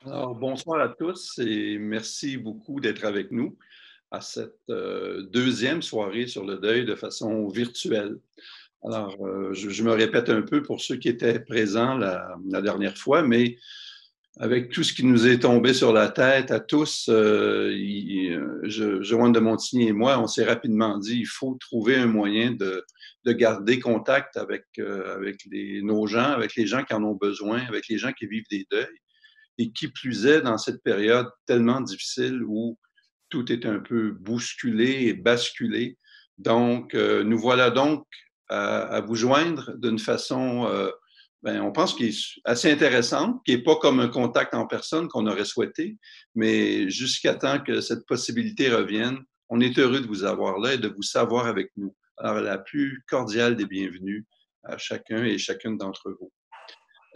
Alors, bonsoir à tous et merci beaucoup d'être avec nous à cette deuxième soirée sur le deuil de façon virtuelle. Alors, je me répète un peu pour ceux qui étaient présents la dernière fois, mais avec tout ce qui nous est tombé sur la tête à tous, Joanne de Montigny et moi, on s'est rapidement dit il faut trouver un moyen de garder contact avec nos gens, avec les gens qui en ont besoin, avec les gens qui vivent des deuils. Et qui plus est, dans cette période tellement difficile où tout est un peu bousculé et basculé. Donc, nous voilà donc à vous joindre d'une façon, on pense, qui est assez intéressante, qui n'est pas comme un contact en personne qu'on aurait souhaité, mais jusqu'à temps que cette possibilité revienne, on est heureux de vous avoir là et de vous savoir avec nous. Alors, la plus cordiale des bienvenues à chacun et chacune d'entre vous.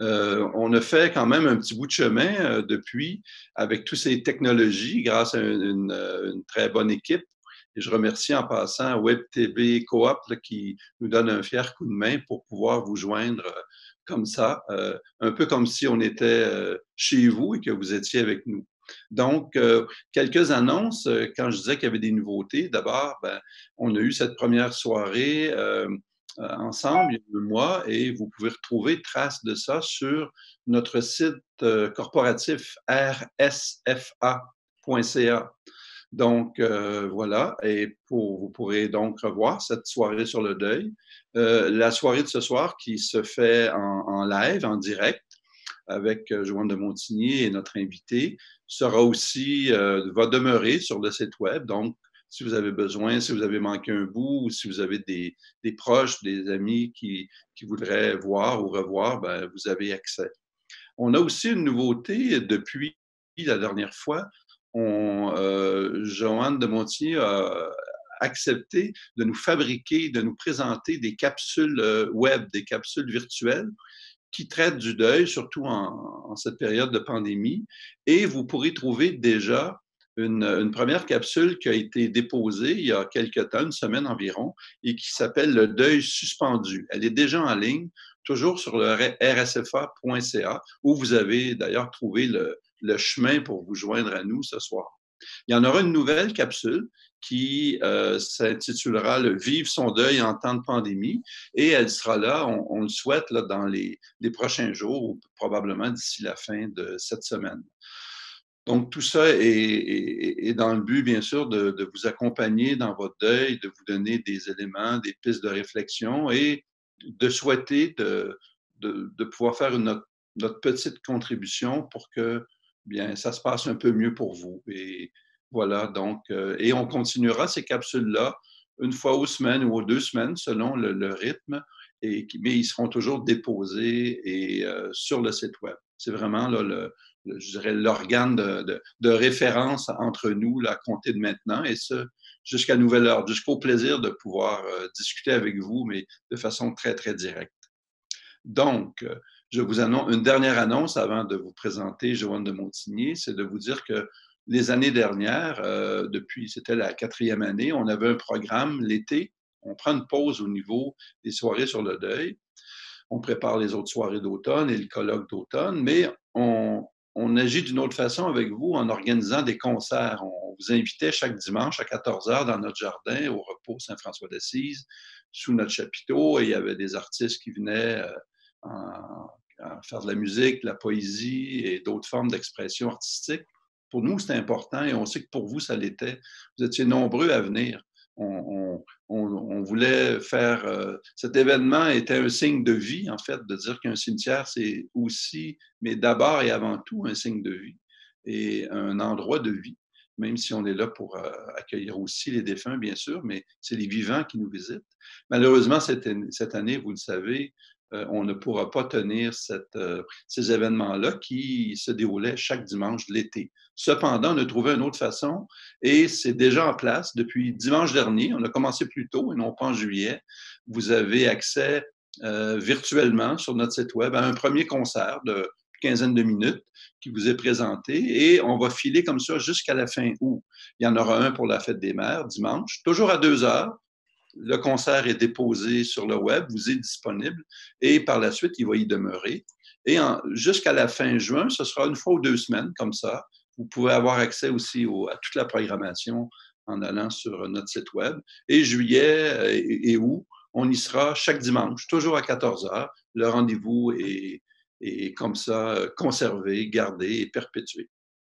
On a fait quand même un petit bout de chemin depuis avec toutes ces technologies grâce à une très bonne équipe. Et je remercie en passant Web TV Coop là, qui nous donne un fier coup de main pour pouvoir vous joindre comme ça, un peu comme si on était chez vous et que vous étiez avec nous. Donc, quelques annonces. Quand je disais qu'il y avait des nouveautés, d'abord, on a eu cette première soirée ensemble il y a 2 mois et vous pouvez retrouver trace de ça sur notre site corporatif rsfa.ca. Donc, voilà, et vous pourrez donc revoir cette soirée sur le deuil. La soirée de ce soir qui se fait en live, en direct, avec Joanne de Montigny et notre invité, sera aussi, va demeurer sur le site web. Donc, si vous avez besoin, si vous avez manqué un bout ou si vous avez des proches, des amis qui voudraient voir ou revoir, vous avez accès. On a aussi une nouveauté depuis la dernière fois. Joanne de Montigny a accepté de nous fabriquer, de nous présenter des capsules web, des capsules virtuelles qui traite du deuil, surtout en cette période de pandémie. Et vous pourrez trouver déjà une première capsule qui a été déposée il y a quelques temps, une semaine environ, et qui s'appelle Le deuil suspendu. Elle est déjà en ligne, toujours sur le rsfa.ca, où vous avez d'ailleurs trouvé le chemin pour vous joindre à nous ce soir. Il y en aura une nouvelle capsule qui s'intitulera le Vivre son deuil en temps de pandémie et elle sera là, on le souhaite, là, dans les prochains jours ou probablement d'ici la fin de cette semaine. Donc, tout ça est dans le but, bien sûr, de vous accompagner dans votre deuil, de vous donner des éléments, des pistes de réflexion et de souhaiter de pouvoir faire notre petite contribution pour que bien ça se passe un peu mieux pour vous. Et voilà, donc, et on continuera ces capsules-là une fois aux semaines ou aux 2 semaines, selon le rythme, mais ils seront toujours déposés et sur le site web. C'est vraiment là, je dirais, l'organe de référence entre nous, là, à compter de maintenant, et ce, jusqu'à nouvel ordre, jusqu'au plaisir de pouvoir discuter avec vous, mais de façon très, très directe. Donc, je vous annonce une dernière annonce avant de vous présenter Joanne de Montigny, c'est de vous dire que les années dernières, depuis, c'était la 4e année, on avait un programme l'été. On prend une pause au niveau des soirées sur le deuil. On prépare les autres soirées d'automne et le colloque d'automne, mais on agit d'une autre façon avec vous en organisant des concerts. On vous invitait chaque dimanche à 14 heures dans notre jardin au repos Saint-François d'Assise, sous notre chapiteau, et il y avait des artistes qui venaient à faire de la musique, de la poésie et d'autres formes d'expression artistique. Pour nous, c'était important et on sait que pour vous, ça l'était. Vous étiez nombreux à venir. On voulait faire. Cet événement était un signe de vie, en fait, de dire qu'un cimetière, c'est aussi, mais d'abord et avant tout, un signe de vie et un endroit de vie, même si on est là pour accueillir aussi les défunts, bien sûr, mais c'est les vivants qui nous visitent. Malheureusement, cette année, vous le savez, on ne pourra pas tenir ces événements-là qui se déroulaient chaque dimanche de l'été. Cependant, on a trouvé une autre façon et c'est déjà en place depuis dimanche dernier. On a commencé plus tôt et non pas en juillet. Vous avez accès virtuellement sur notre site web à un premier concert de quinzaine de minutes qui vous est présenté et on va filer comme ça jusqu'à la fin août. Il y en aura un pour la fête des mères dimanche, toujours à 2 heures, le concert est déposé sur le web, vous est disponible, et par la suite, il va y demeurer. Et jusqu'à la fin juin, ce sera une fois ou 2 semaines, comme ça. Vous pouvez avoir accès aussi à toute la programmation en allant sur notre site web. Et juillet et août, on y sera chaque dimanche, toujours à 14 heures. Le rendez-vous est comme ça conservé, gardé et perpétué.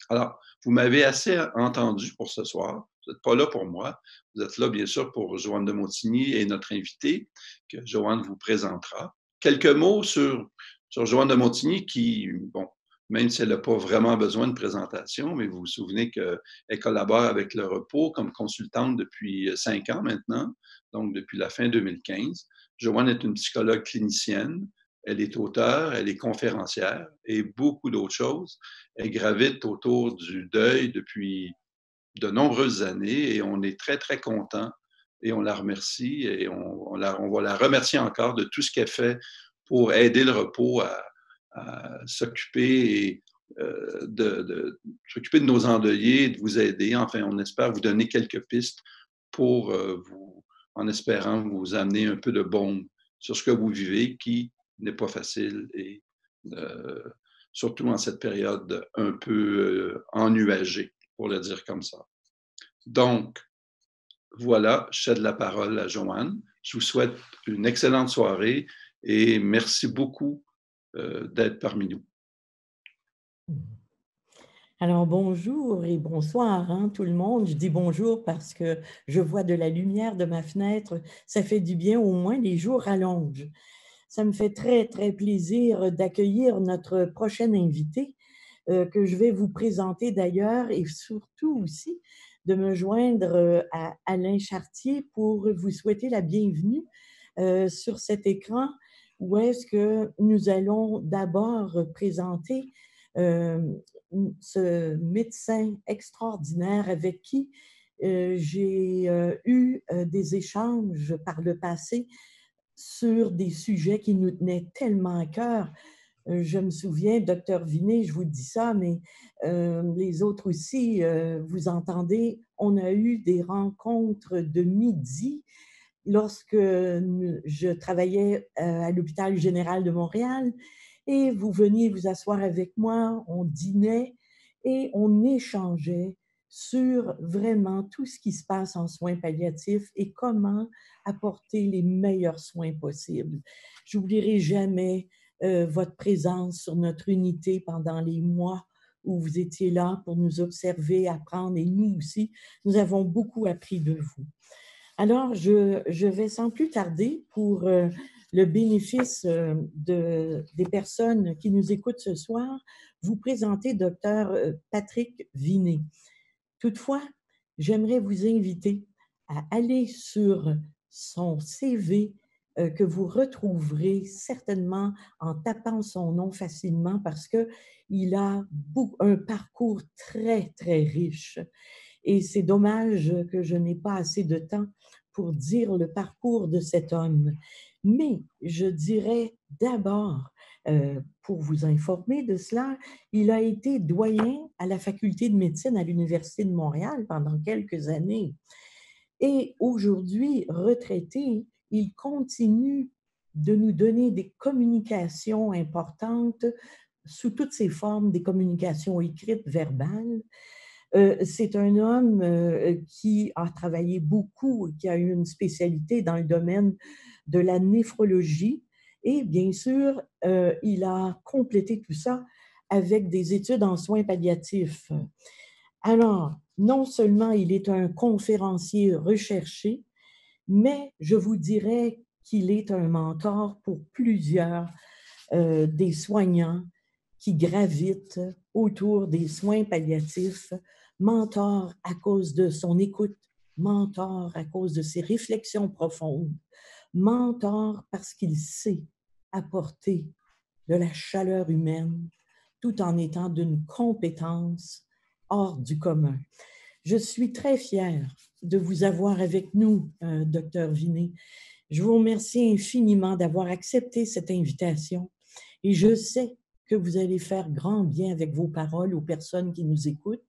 Alors, vous m'avez assez entendu pour ce soir. Vous n'êtes pas là pour moi. Vous êtes là, bien sûr, pour Joanne de Montigny et notre invité, que Joanne vous présentera. Quelques mots sur Joanne de Montigny, qui, bon, même si elle n'a pas vraiment besoin de présentation, mais vous vous souvenez qu'elle collabore avec Le Repos comme consultante depuis 5 ans maintenant, donc depuis la fin 2015. Joanne est une psychologue clinicienne. Elle est auteure, elle est conférencière et beaucoup d'autres choses. Elle gravite autour du deuil depuis de nombreuses années et on est très, très content et on la remercie et on va la remercier encore de tout ce qu'elle fait pour aider Le Repos à s'occuper s'occuper de nos endeuillés, de vous aider. Enfin, on espère vous donner quelques pistes pour vous, en espérant vous amener un peu de baume sur ce que vous vivez, qui n'est pas facile et euh, surtout en cette période un peu ennuagée, pour le dire comme ça. Donc, voilà, je cède la parole à Joanne. Je vous souhaite une excellente soirée et merci beaucoup d'être parmi nous. Alors bonjour et bonsoir hein, tout le monde. Je dis bonjour parce que je vois de la lumière de ma fenêtre. Ça fait du bien, au moins les jours rallongent. Ça me fait très, très plaisir d'accueillir notre prochaine invité que je vais vous présenter d'ailleurs et surtout aussi de me joindre à Alain Chartier pour vous souhaiter la bienvenue sur cet écran où est-ce que nous allons d'abord présenter euh, ce médecin extraordinaire avec qui j'ai eu des échanges par le passé sur des sujets qui nous tenaient tellement à cœur. Je me souviens, docteur Vinet, je vous dis ça, mais les autres aussi, vous entendez, on a eu des rencontres de midi lorsque je travaillais à l'hôpital général de Montréal et vous veniez vous asseoir avec moi, on dînait et on échangeait sur vraiment tout ce qui se passe en soins palliatifs et comment apporter les meilleurs soins possibles. J'oublierai jamais votre présence sur notre unité pendant les mois où vous étiez là pour nous observer, apprendre, et nous aussi, nous avons beaucoup appris de vous. Alors, je vais sans plus tarder, pour le bénéfice des personnes qui nous écoutent ce soir, vous présenter Dr Patrick Vinet. Toutefois, j'aimerais vous inviter à aller sur son CV que vous retrouverez certainement en tapant son nom facilement parce qu'il a un parcours très, très riche. Et c'est dommage que je n'ai pas assez de temps pour dire le parcours de cet homme. Mais je dirais d'abord, pour vous informer de cela, il a été doyen à la faculté de médecine à l'Université de Montréal pendant quelques années. Et aujourd'hui, retraité, il continue de nous donner des communications importantes sous toutes ses formes, des communications écrites, verbales. C'est un homme qui a travaillé beaucoup, qui a eu une spécialité dans le domaine de la néphrologie et bien sûr, il a complété tout ça avec des études en soins palliatifs. Alors, non seulement il est un conférencier recherché, mais je vous dirais qu'il est un mentor pour plusieurs des soignants qui gravitent autour des soins palliatifs, mentor à cause de son écoute, mentor à cause de ses réflexions profondes, mentor parce qu'il sait apporter de la chaleur humaine tout en étant d'une compétence hors du commun. Je suis très fière de vous avoir avec nous, docteur Vinet. Je vous remercie infiniment d'avoir accepté cette invitation et je sais que vous allez faire grand bien avec vos paroles aux personnes qui nous écoutent.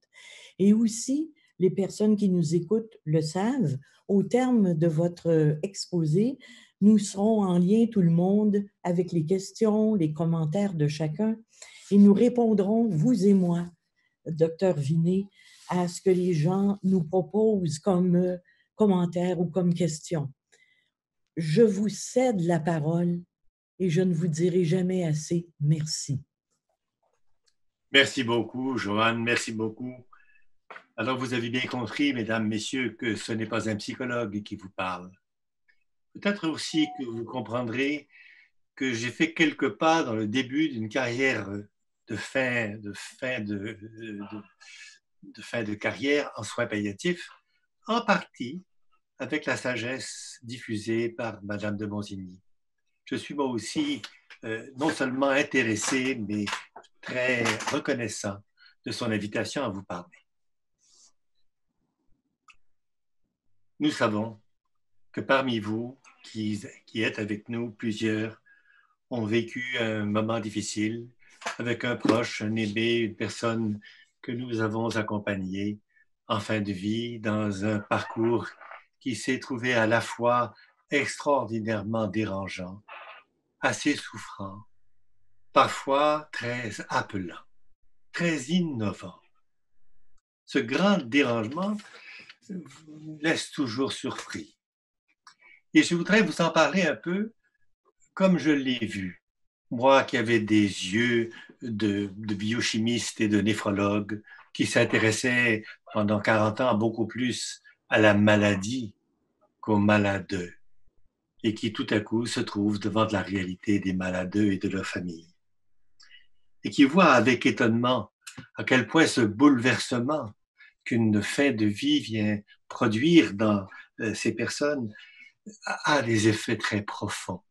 Et aussi, les personnes qui nous écoutent le savent. Au terme de votre exposé, nous serons en lien, tout le monde, avec les questions, les commentaires de chacun et nous répondrons, vous et moi, Docteur Vinet, à ce que les gens nous proposent comme commentaires ou comme questions. Je vous cède la parole et je ne vous dirai jamais assez merci. Merci beaucoup, Joanne, merci beaucoup. Alors, vous avez bien compris, mesdames, messieurs, que ce n'est pas un psychologue qui vous parle. Peut-être aussi que vous comprendrez que j'ai fait quelques pas dans le début d'une carrière de fin de carrière en soins palliatifs, en partie avec la sagesse diffusée par Madame de Monsigny. Je suis moi aussi non seulement intéressé, mais très reconnaissant de son invitation à vous parler. Nous savons que parmi vous qui êtes avec nous, plusieurs ont vécu un moment difficile avec un proche, un aimé, une personne que nous avons accompagnée en fin de vie dans un parcours qui s'est trouvé à la fois extraordinairement dérangeant, assez souffrant, parfois très appelant, très innovant. Ce grand dérangement vous laisse toujours surpris. Et je voudrais vous en parler un peu comme je l'ai vu. Moi qui avais des yeux de biochimiste et de néphrologue, qui s'intéressait pendant 40 ans beaucoup plus à la maladie qu'aux malades, et qui tout à coup se trouve devant la réalité des malades et de leur famille. Et qui voit avec étonnement à quel point ce bouleversement qu'une fin de vie vient produire dans ces personnes a des effets très profonds,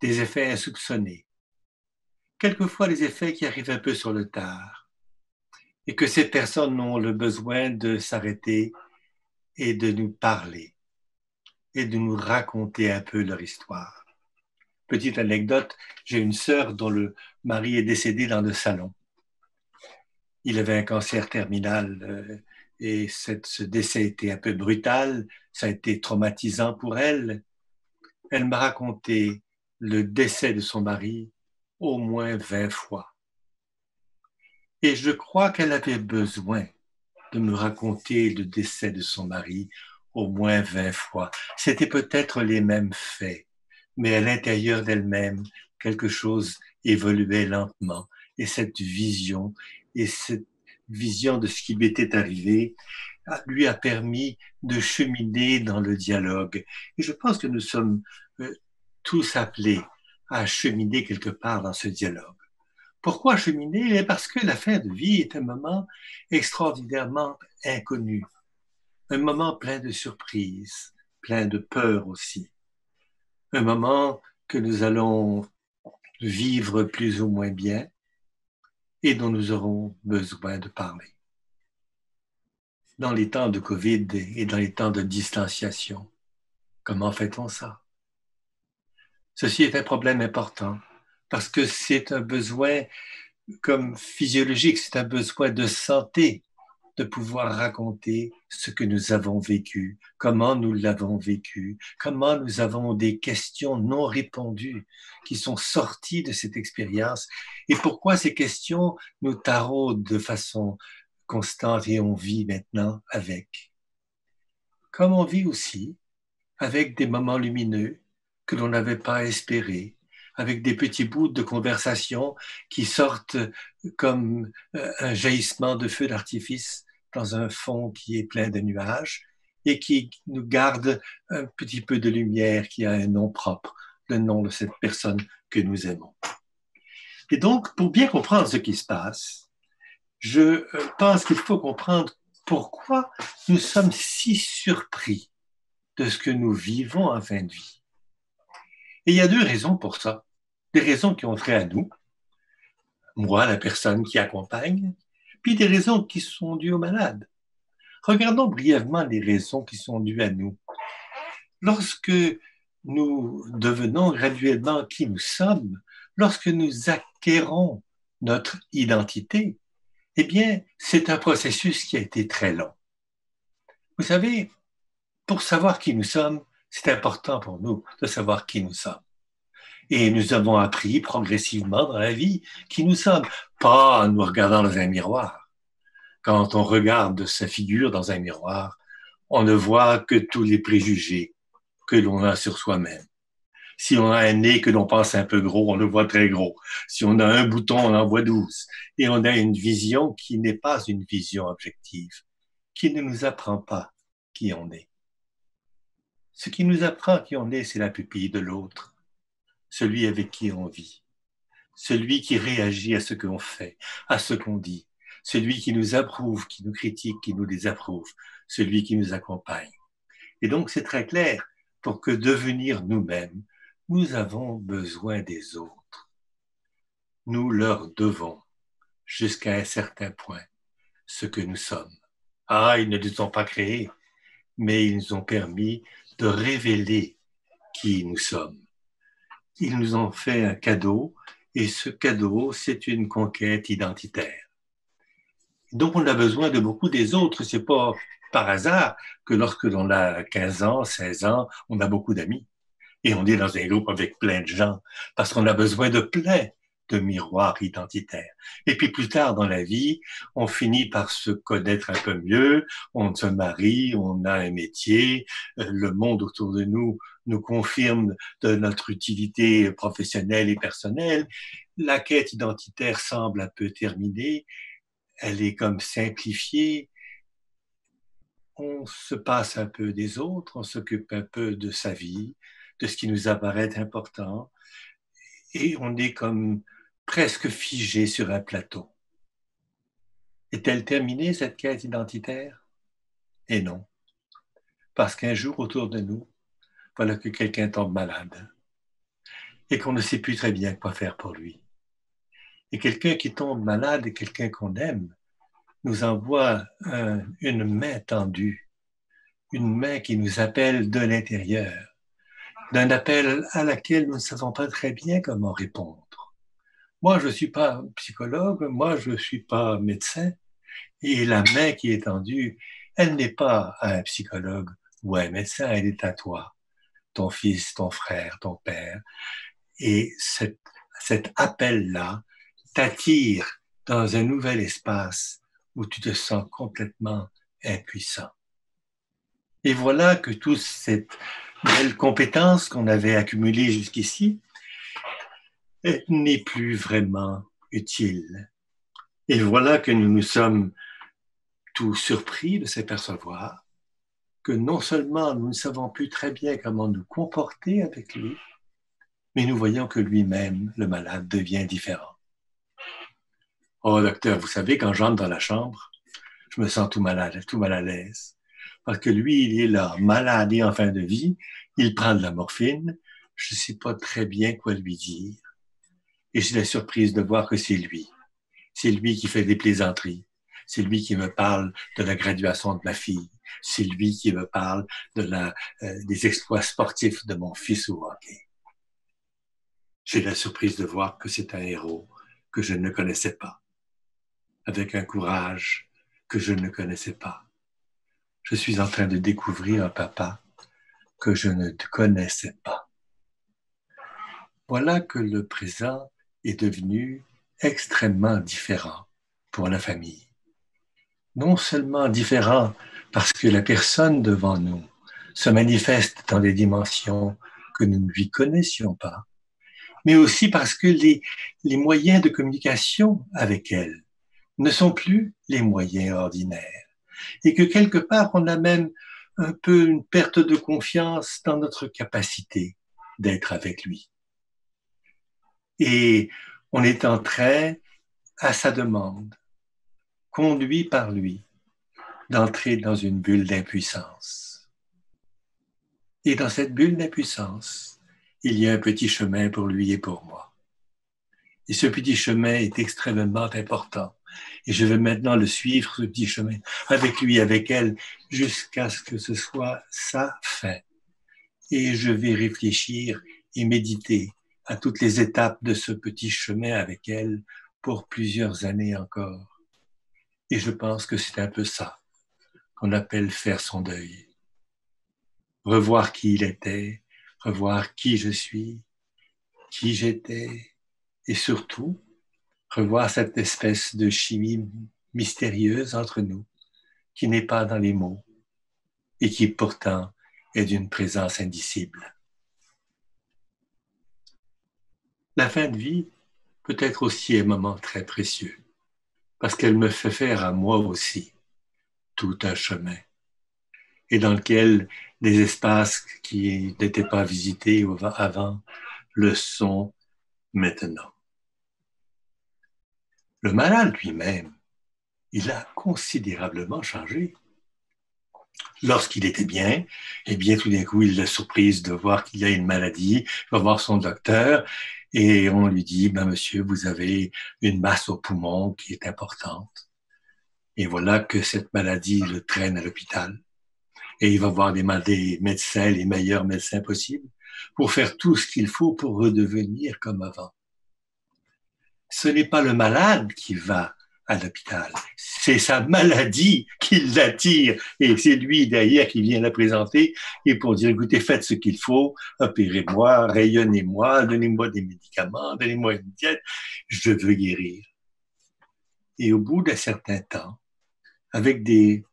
des effets insoupçonnés, quelquefois des effets qui arrivent un peu sur le tard, et que ces personnes ont le besoin de s'arrêter et de nous parler, et de nous raconter un peu leur histoire. Petite anecdote, j'ai une sœur dont le mari est décédé dans le salon. Il avait un cancer terminal et ce décès était un peu brutal, ça a été traumatisant pour elle. Elle m'a raconté le décès de son mari au moins 20 fois. Et je crois qu'elle avait besoin de me raconter le décès de son mari au moins 20 fois. C'était peut-être les mêmes faits, mais à l'intérieur d'elle-même, quelque chose évoluait lentement. Et cette vision de ce qui lui était arrivé lui a permis de cheminer dans le dialogue. Et je pense que nous sommes tous appelés à cheminer quelque part dans ce dialogue. Pourquoi cheminer? Parce que la fin de vie est un moment extraordinairement inconnu, un moment plein de surprises, plein de peur aussi, un moment que nous allons vivre plus ou moins bien et dont nous aurons besoin de parler. Dans les temps de Covid et dans les temps de distanciation, comment fait-on ça? Ceci est un problème important parce que c'est un besoin comme physiologique, c'est un besoin de santé de pouvoir raconter ce que nous avons vécu, comment nous l'avons vécu, comment nous avons des questions non répondues qui sont sorties de cette expérience et pourquoi ces questions nous taraudent de façon constante et on vit maintenant avec. Comme on vit aussi avec des moments lumineux que l'on n'avait pas espérés, avec des petits bouts de conversation qui sortent comme un jaillissement de feu d'artifice dans un fond qui est plein de nuages et qui nous garde un petit peu de lumière qui a un nom propre, le nom de cette personne que nous aimons. Et donc, pour bien comprendre ce qui se passe, je pense qu'il faut comprendre pourquoi nous sommes si surpris de ce que nous vivons en fin de vie. Et il y a deux raisons pour ça. Des raisons qui ont trait à nous, moi, la personne qui accompagne, puis des raisons qui sont dues aux malades. Regardons brièvement les raisons qui sont dues à nous. Lorsque nous devenons graduellement qui nous sommes, lorsque nous acquérons notre identité, eh bien, c'est un processus qui a été très long. Vous savez, pour savoir qui nous sommes, c'est important pour nous de savoir qui nous sommes. Et nous avons appris progressivement dans la vie qui nous sommes, pas en nous regardant dans un miroir. Quand on regarde sa figure dans un miroir, on ne voit que tous les préjugés que l'on a sur soi-même. Si on a un nez que l'on pense un peu gros, on le voit très gros. Si on a un bouton, on en voit 12. Et on a une vision qui n'est pas une vision objective, qui ne nous apprend pas qui on est. Ce qui nous apprend qui on est, c'est la pupille de l'autre, celui avec qui on vit, celui qui réagit à ce qu'on fait, à ce qu'on dit, celui qui nous approuve, qui nous critique, qui nous désapprouve, celui qui nous accompagne. Et donc, c'est très clair, pour que devenir nous-mêmes, nous avons besoin des autres. Nous leur devons, jusqu'à un certain point, ce que nous sommes. Ah, ils ne nous ont pas créés, mais ils nous ont permis de révéler qui nous sommes. Ils nous ont fait un cadeau, et ce cadeau, c'est une conquête identitaire. Donc, on a besoin de beaucoup des autres. C'est pas par hasard que lorsque l'on a 15 ans, 16 ans, on a beaucoup d'amis. Et on est dans un groupe avec plein de gens, parce qu'on a besoin de plein de miroirs identitaires. Et puis plus tard dans la vie, on finit par se connaître un peu mieux, on se marie, on a un métier, le monde autour de nous nous confirme de notre utilité professionnelle et personnelle. La quête identitaire semble un peu terminée, elle est comme simplifiée. On se passe un peu des autres, on s'occupe un peu de sa vie, de ce qui nous apparaît important, et on est comme presque figé sur un plateau. Est-elle terminée, cette quête identitaire? Et non. Parce qu'un jour, autour de nous, voilà que quelqu'un tombe malade et qu'on ne sait plus très bien quoi faire pour lui. Et quelqu'un qui tombe malade et quelqu'un qu'on aime nous envoie une main tendue, une main qui nous appelle de l'intérieur, d'un appel à laquelle nous ne savons pas très bien comment répondre. Moi, je ne suis pas psychologue, moi, je ne suis pas médecin, et la main qui est tendue, elle n'est pas à un psychologue ou à un médecin, elle est à toi, ton fils, ton frère, ton père. Et cet appel-là t'attire dans un nouvel espace où tu te sens complètement impuissant. Et voilà que toute cette belle compétence qu'on avait accumulée jusqu'ici n'est plus vraiment utile. Et voilà que nous nous sommes tout surpris de s'apercevoir que non seulement nous ne savons plus très bien comment nous comporter avec lui, mais nous voyons que lui-même, le malade, devient différent. Oh, docteur, vous savez, quand j'entre dans la chambre, je me sens tout mal à l'aise. Parce que lui, il est là, malade et en fin de vie, il prend de la morphine, je ne sais pas très bien quoi lui dire. Et j'ai la surprise de voir que c'est lui. C'est lui qui fait des plaisanteries. C'est lui qui me parle de la graduation de ma fille. C'est lui qui me parle des exploits sportifs de mon fils au hockey. J'ai la surprise de voir que c'est un héros que je ne connaissais pas, avec un courage que je ne connaissais pas. Je suis en train de découvrir un papa que je ne connaissais pas. Voilà que le présent est devenu extrêmement différent pour la famille. Non seulement différent parce que la personne devant nous se manifeste dans des dimensions que nous ne lui connaissions pas, mais aussi parce que les moyens de communication avec elle ne sont plus les moyens ordinaires et que quelque part on a même un peu une perte de confiance dans notre capacité d'être avec lui. Et on est en train, à sa demande, conduit par lui, d'entrer dans une bulle d'impuissance. Et dans cette bulle d'impuissance, il y a un petit chemin pour lui et pour moi. Et ce petit chemin est extrêmement important. Et je vais maintenant le suivre, ce petit chemin, avec lui, avec elle, jusqu'à ce que ce soit sa fin. Et je vais réfléchir et méditer à toutes les étapes de ce petit chemin avec elle pour plusieurs années encore. Et je pense que c'est un peu ça qu'on appelle faire son deuil. Revoir qui il était, revoir qui je suis, qui j'étais, et surtout, revoir cette espèce de chimie mystérieuse entre nous, qui n'est pas dans les mots, et qui pourtant est d'une présence indicible. La fin de vie peut être aussi un moment très précieux, parce qu'elle me fait faire à moi aussi tout un chemin, et dans lequel des espaces qui n'étaient pas visités avant le sont maintenant. Le malade lui-même, il a considérablement changé. Lorsqu'il était bien, eh bien, tout d'un coup, il a la surprise de voir qu'il y a une maladie, il va voir son docteur et on lui dit, ben, monsieur, vous avez une masse au poumon qui est importante. Et voilà que cette maladie le traîne à l'hôpital. Et il va voir des médecins, les meilleurs médecins possibles, pour faire tout ce qu'il faut pour redevenir comme avant. Ce n'est pas le malade qui va à l'hôpital, c'est sa maladie qui l'attire et c'est lui derrière qui vient la présenter et pour dire, écoutez, faites ce qu'il faut, opérez-moi, rayonnez-moi, donnez-moi des médicaments, donnez-moi une diète, je veux guérir. Et au bout d'un certain temps, avec des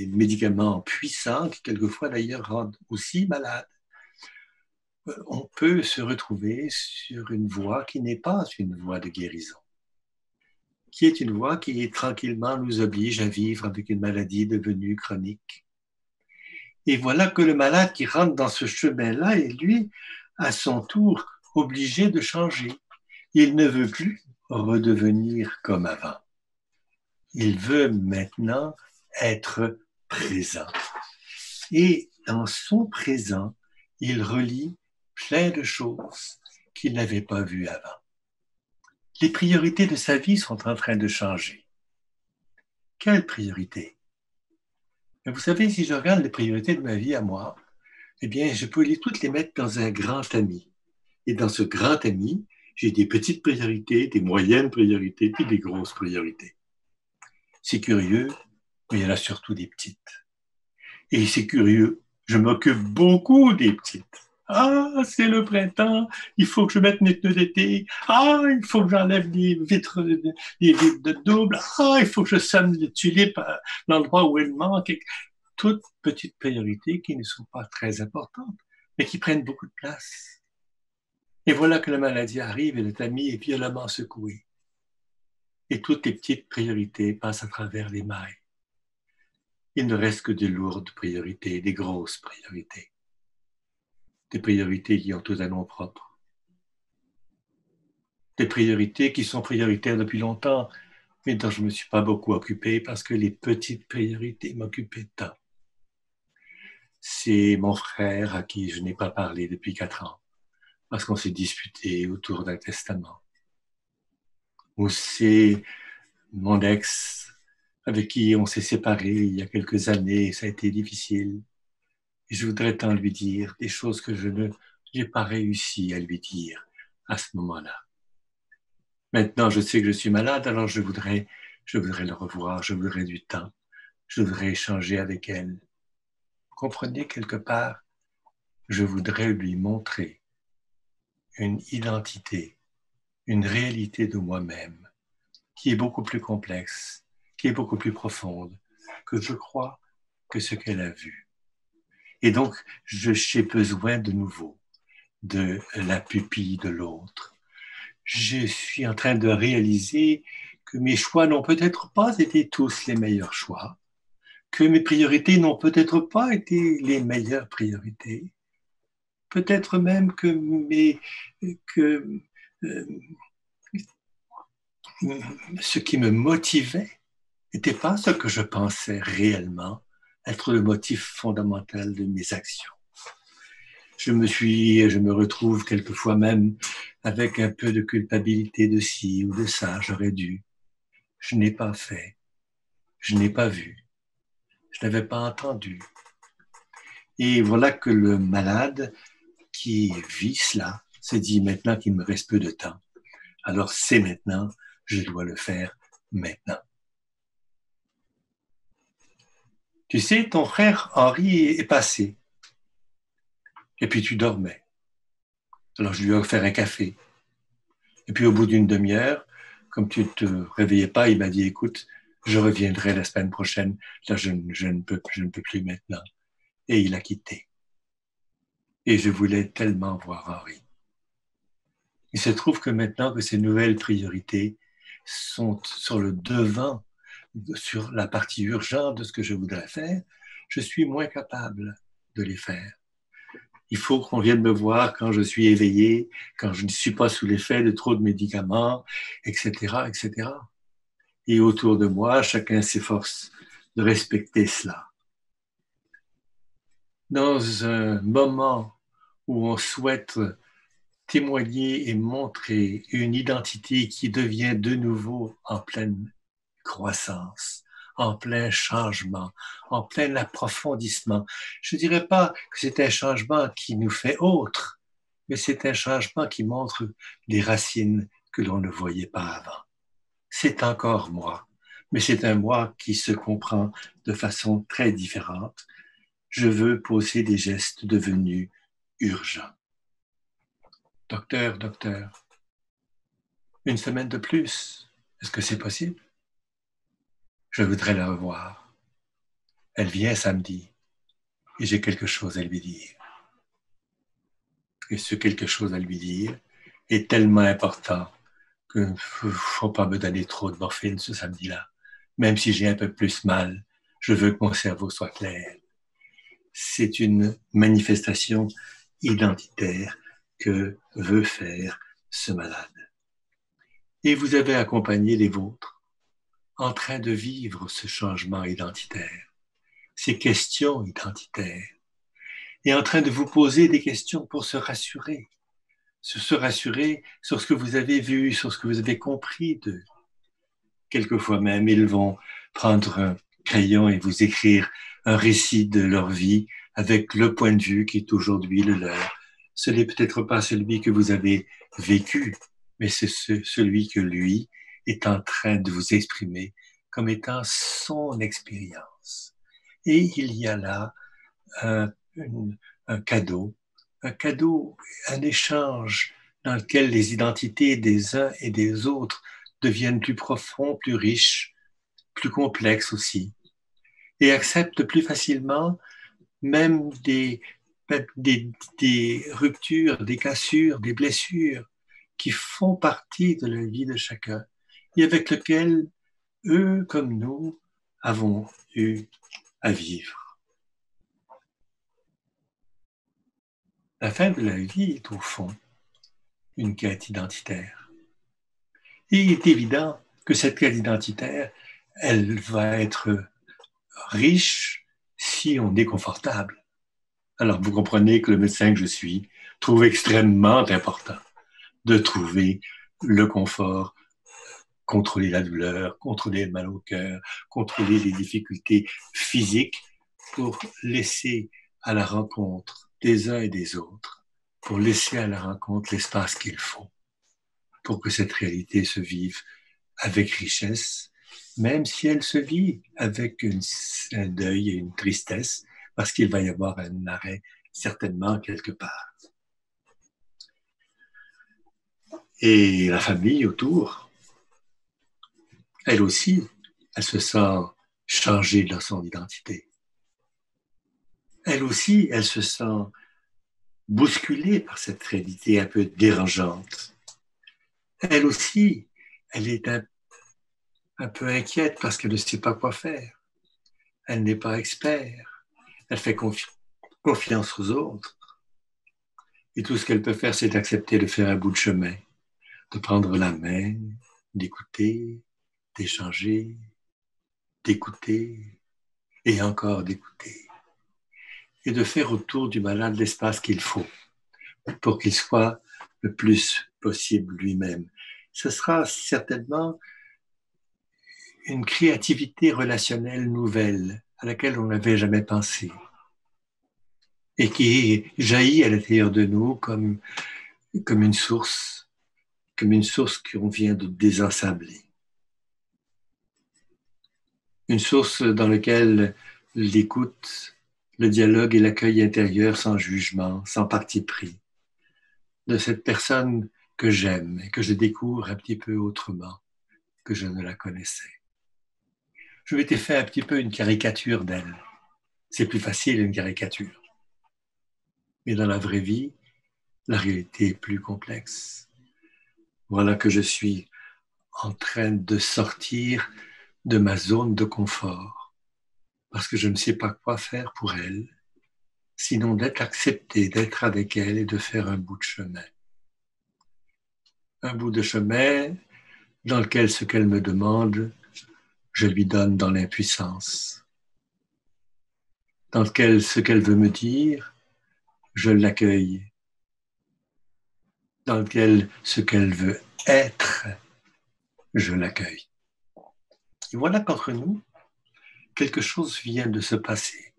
médicaments puissants qui quelquefois d'ailleurs rendent aussi malade, on peut se retrouver sur une voie qui n'est pas une voie de guérison, qui est une voie qui tranquillement nous oblige à vivre avec une maladie devenue chronique. Et voilà que le malade qui rentre dans ce chemin-là est lui, à son tour, obligé de changer. Il ne veut plus redevenir comme avant. Il veut maintenant être présent. Et dans son présent, il relie plein de choses qu'il n'avait pas vues avant. Les priorités de sa vie sont en train de changer. Quelles priorités? Vous savez, si je regarde les priorités de ma vie à moi, eh bien, je peux toutes les mettre dans un grand ami. Et dans ce grand ami, j'ai des petites priorités, des moyennes priorités, puis des grosses priorités. C'est curieux, mais il y en a surtout des petites. Et c'est curieux, je m'occupe beaucoup des petites. Ah, c'est le printemps, il faut que je mette mes pneus d'été. Ah, il faut que j'enlève les vitres de double. Ah, il faut que je sème les tulipes à l'endroit où elles manquent. Toutes petites priorités qui ne sont pas très importantes, mais qui prennent beaucoup de place. Et voilà que la maladie arrive et le tamis est violemment secoué. Et toutes les petites priorités passent à travers les mailles. Il ne reste que de lourdes priorités, des grosses priorités. Des priorités qui ont tout un nom propre. Des priorités qui sont prioritaires depuis longtemps, mais dont je ne me suis pas beaucoup occupé parce que les petites priorités m'occupaient tant. C'est mon frère à qui je n'ai pas parlé depuis 4 ans, parce qu'on s'est disputé autour d'un testament. Ou c'est mon ex avec qui on s'est séparé il y a quelques années, et ça a été difficile. Et je voudrais tant lui dire des choses que je n'ai pas réussi à lui dire à ce moment-là. Maintenant, je sais que je suis malade, alors je voudrais le revoir, je voudrais du temps, je voudrais échanger avec elle. Vous comprenez, quelque part, je voudrais lui montrer une identité, une réalité de moi-même qui est beaucoup plus complexe, qui est beaucoup plus profonde que je crois que ce qu'elle a vu. Et donc, j'ai besoin de nouveau de la pupille de l'autre. Je suis en train de réaliser que mes choix n'ont peut-être pas été tous les meilleurs choix, que mes priorités n'ont peut-être pas été les meilleures priorités, peut-être même que ce qui me motivait n'était pas ce que je pensais réellement être le motif fondamental de mes actions. Je me retrouve quelquefois même avec un peu de culpabilité de ci ou de ça, j'aurais dû. Je n'ai pas fait, je n'ai pas vu, je n'avais pas entendu. Et voilà que le malade qui vit cela se dit maintenant qu'il me reste peu de temps. Alors c'est maintenant, je dois le faire maintenant. Tu sais, ton frère Henri est passé. Et puis tu dormais. Alors je lui ai offert un café. Et puis au bout d'une demi-heure, comme tu ne te réveillais pas, il m'a dit, écoute, je reviendrai la semaine prochaine. Là, je ne peux plus maintenant. Et il a quitté. Et je voulais tellement voir Henri. Il se trouve que maintenant que ces nouvelles priorités sont sur le devant, sur la partie urgente de ce que je voudrais faire, je suis moins capable de les faire. Il faut qu'on vienne me voir quand je suis éveillé, quand je ne suis pas sous l'effet de trop de médicaments, etc., etc. Et autour de moi, chacun s'efforce de respecter cela. Dans un moment où on souhaite témoigner et montrer une identité qui devient de nouveau en pleine croissance, en plein changement, en plein approfondissement. Je ne dirais pas que c'est un changement qui nous fait autre, mais c'est un changement qui montre des racines que l'on ne voyait pas avant. C'est encore moi, mais c'est un moi qui se comprend de façon très différente. Je veux poser des gestes devenus urgents. Docteur, une semaine de plus, est-ce que c'est possible? Je voudrais la revoir. Elle vient samedi et j'ai quelque chose à lui dire. Et ce quelque chose à lui dire est tellement important qu'il ne faut pas me donner trop de morphine ce samedi-là. Même si j'ai un peu plus mal, je veux que mon cerveau soit clair. C'est une manifestation identitaire que veut faire ce malade. Et vous avez accompagné les vôtres en train de vivre ce changement identitaire, ces questions identitaires, et en train de vous poser des questions pour se rassurer sur ce que vous avez vu, sur ce que vous avez compris d'eux. Quelquefois même, ils vont prendre un crayon et vous écrire un récit de leur vie avec le point de vue qui est aujourd'hui le leur. Ce n'est peut-être pas celui que vous avez vécu, mais c'est celui que lui est en train de vous exprimer comme étant son expérience. Et il y a là un, un cadeau, un échange dans lequel les identités des uns et des autres deviennent plus profonds, plus riches, plus complexes aussi, et acceptent plus facilement même des ruptures, des cassures, des blessures qui font partie de la vie de chacun et avec lesquelles eux comme nous avons eu à vivre. La fin de la vie est au fond une quête identitaire. Et il est évident que cette quête identitaire, elle va être riche si on est confortable. Alors vous comprenez que le médecin que je suis trouve extrêmement important de trouver le confort, contrôler la douleur, contrôler le mal au cœur, contrôler les difficultés physiques pour laisser à la rencontre des uns et des autres, pour laisser à la rencontre l'espace qu'il faut pour que cette réalité se vive avec richesse, même si elle se vit avec un deuil et une tristesse, parce qu'il va y avoir un arrêt certainement quelque part. Et la famille autour, elle aussi, elle se sent changée dans son identité. Elle aussi, elle se sent bousculée par cette réalité un peu dérangeante. Elle aussi, elle est un peu inquiète parce qu'elle ne sait pas quoi faire. Elle n'est pas experte. Elle fait confiance aux autres. Et tout ce qu'elle peut faire, c'est d'accepter de faire un bout de chemin, de prendre la main, d'écouter, d'échanger, d'écouter et encore d'écouter. Et de faire autour du malade l'espace qu'il faut pour qu'il soit le plus possible lui-même. Ce sera certainement une créativité relationnelle nouvelle à laquelle on n'avait jamais pensé et qui jaillit à l'intérieur de nous comme une source qu'on vient de désensabler. Une source dans laquelle l'écoute, le dialogue et l'accueil intérieur sans jugement, sans parti pris, de cette personne que j'aime et que je découvre un petit peu autrement que je ne la connaissais. Je m'étais fait un petit peu une caricature d'elle. C'est plus facile une caricature. Mais dans la vraie vie, la réalité est plus complexe. Voilà que je suis en train de sortir de ma zone de confort parce que je ne sais pas quoi faire pour elle, sinon d'être accepté, d'être avec elle et de faire un bout de chemin. Un bout de chemin dans lequel ce qu'elle me demande, je lui donne dans l'impuissance. Dans lequel ce qu'elle veut me dire, je l'accueille. Dans lequel ce qu'elle veut être, je l'accueille. Et voilà qu'entre nous, quelque chose vient de se passer.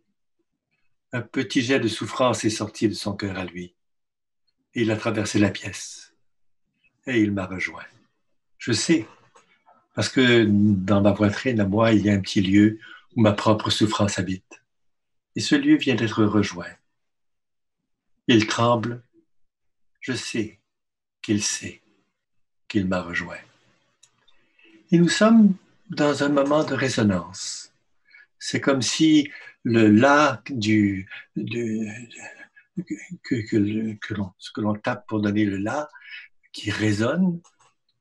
Un petit jet de souffrance est sorti de son cœur à lui. Et il a traversé la pièce. Et il m'a rejoint. Je sais, parce que dans ma poitrine, à moi, il y a un petit lieu où ma propre souffrance habite. Et ce lieu vient d'être rejoint. Il tremble. Je sais qu'il m'a rejoint. Et nous sommes dans un moment de résonance. C'est comme si le la que l'on tape pour donner le la, qui résonne,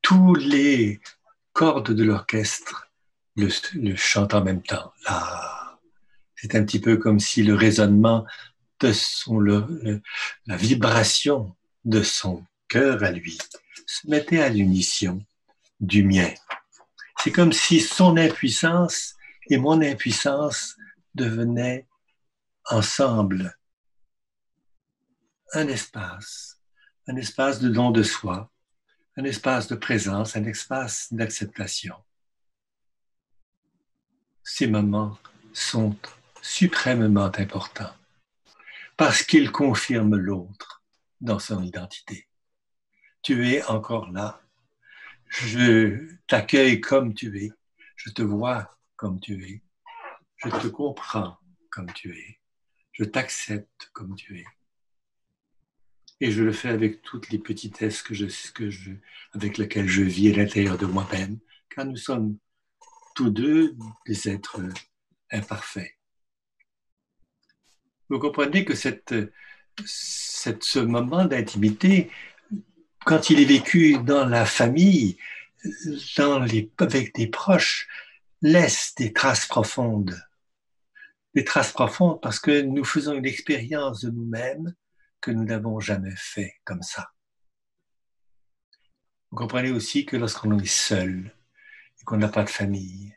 tous les cordes de l'orchestre le chantent en même temps. Là, c'est un petit peu comme si le résonnement de la vibration de son cœur à lui se mettait à l'unisson du mien. C'est comme si son impuissance et mon impuissance devenaient ensemble un espace de don de soi, un espace de présence, un espace d'acceptation. Ces moments sont suprêmement importants parce qu'ils confirment l'autre dans son identité. Tu es encore là. Je t'accueille comme tu es. Je te vois comme tu es. Je te comprends comme tu es. Je t'accepte comme tu es. Et je le fais avec toutes les petitesses avec lesquelles je vis à l'intérieur de moi-même, car nous sommes tous deux des êtres imparfaits. Vous comprenez que ce moment d'intimité, quand il est vécu dans la famille, avec des proches, laisse des traces profondes. Des traces profondes parce que nous faisons une expérience de nous-mêmes que nous n'avons jamais fait comme ça. Vous comprenez aussi que lorsqu'on est seul et qu'on n'a pas de famille,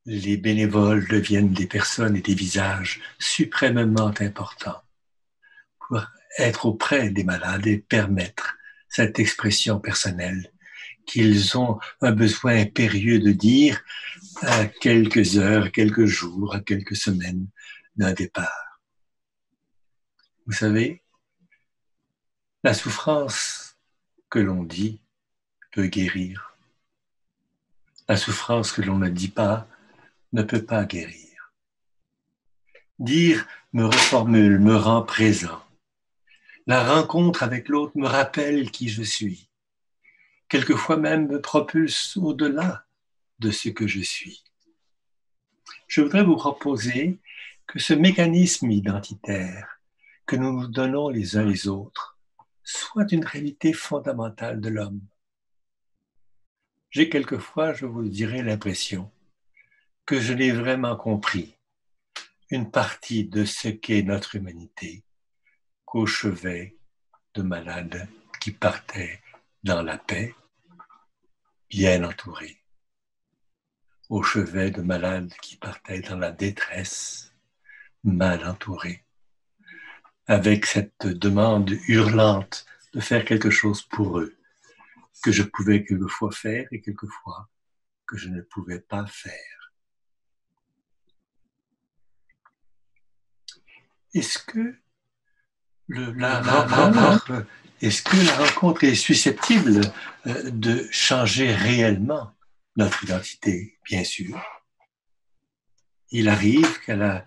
les bénévoles deviennent des personnes et des visages suprêmement importants pour être auprès des malades et permettre cette expression personnelle qu'ils ont un besoin impérieux de dire à quelques heures, à quelques jours, à quelques semaines d'un départ. Vous savez, la souffrance que l'on dit peut guérir. La souffrance que l'on ne dit pas ne peut pas guérir. Dire me reformule, me rend présent. La rencontre avec l'autre me rappelle qui je suis. Quelquefois même me propulse au-delà de ce que je suis. Je voudrais vous proposer que ce mécanisme identitaire que nous nous donnons les uns les autres soit une réalité fondamentale de l'homme. J'ai quelquefois, je vous le dirai, l'impression que je n'ai vraiment compris une partie de ce qu'est notre humanité qu'au chevet de malades qui partaient dans la paix, bien entourés, au chevet de malades qui partaient dans la détresse, mal entourés, avec cette demande hurlante de faire quelque chose pour eux, que je pouvais quelquefois faire et quelquefois que je ne pouvais pas faire. Est-ce que la rencontre est susceptible de changer réellement notre identité? Bien sûr. il arrive qu'à la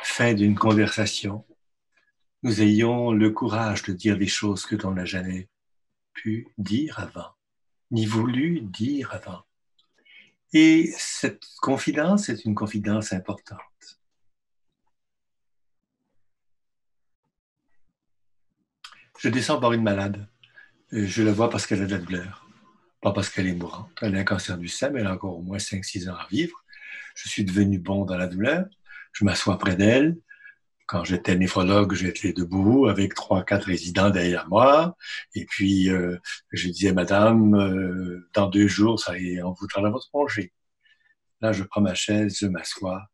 fin d'une conversation, nous ayons le courage de dire des choses que l'on n'a jamais pu dire avant, ni voulu dire avant. Et cette confidence est une confidence importante. Je descends voir une malade. Je la vois parce qu'elle a de la douleur, pas parce qu'elle est mourante. Elle a un cancer du sein, mais elle a encore au moins 5-6 ans à vivre. Je suis devenu bon dans la douleur. Je m'assois près d'elle. Quand j'étais néphrologue, j'étais debout avec 3-4 résidents derrière moi. Et puis, je disais, Madame, dans 2 jours, ça y est, on voudra dans votre congé. Là, je prends ma chaise, je m'assois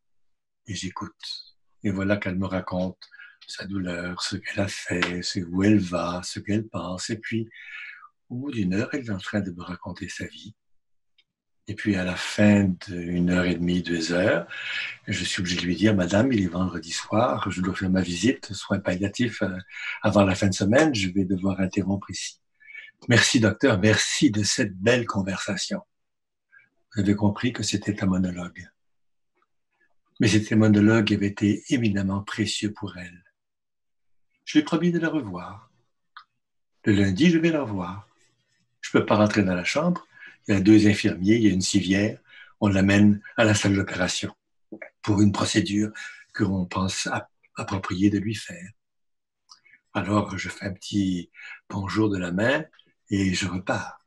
et j'écoute. Et voilà qu'elle me raconte sa douleur, ce qu'elle a fait, où elle va, ce qu'elle pense. Et puis, au bout d'une heure, elle est en train de me raconter sa vie. Et puis, à la fin d'une heure et demie, 2 heures, je suis obligé de lui dire, Madame, il est vendredi soir, je dois faire ma visite, soins palliatifs avant la fin de semaine, je vais devoir interrompre ici. Merci, docteur, merci de cette belle conversation. Vous avez compris que c'était un monologue. Mais cet monologue avait été éminemment précieux pour elle. Je lui ai promis de la revoir. Le lundi, je vais la revoir. Je ne peux pas rentrer dans la chambre. Il y a 2 infirmiers, il y a une civière. On l'amène à la salle d'opération pour une procédure que l'on pense appropriée de lui faire. Alors, je fais un petit bonjour de la main et je repars.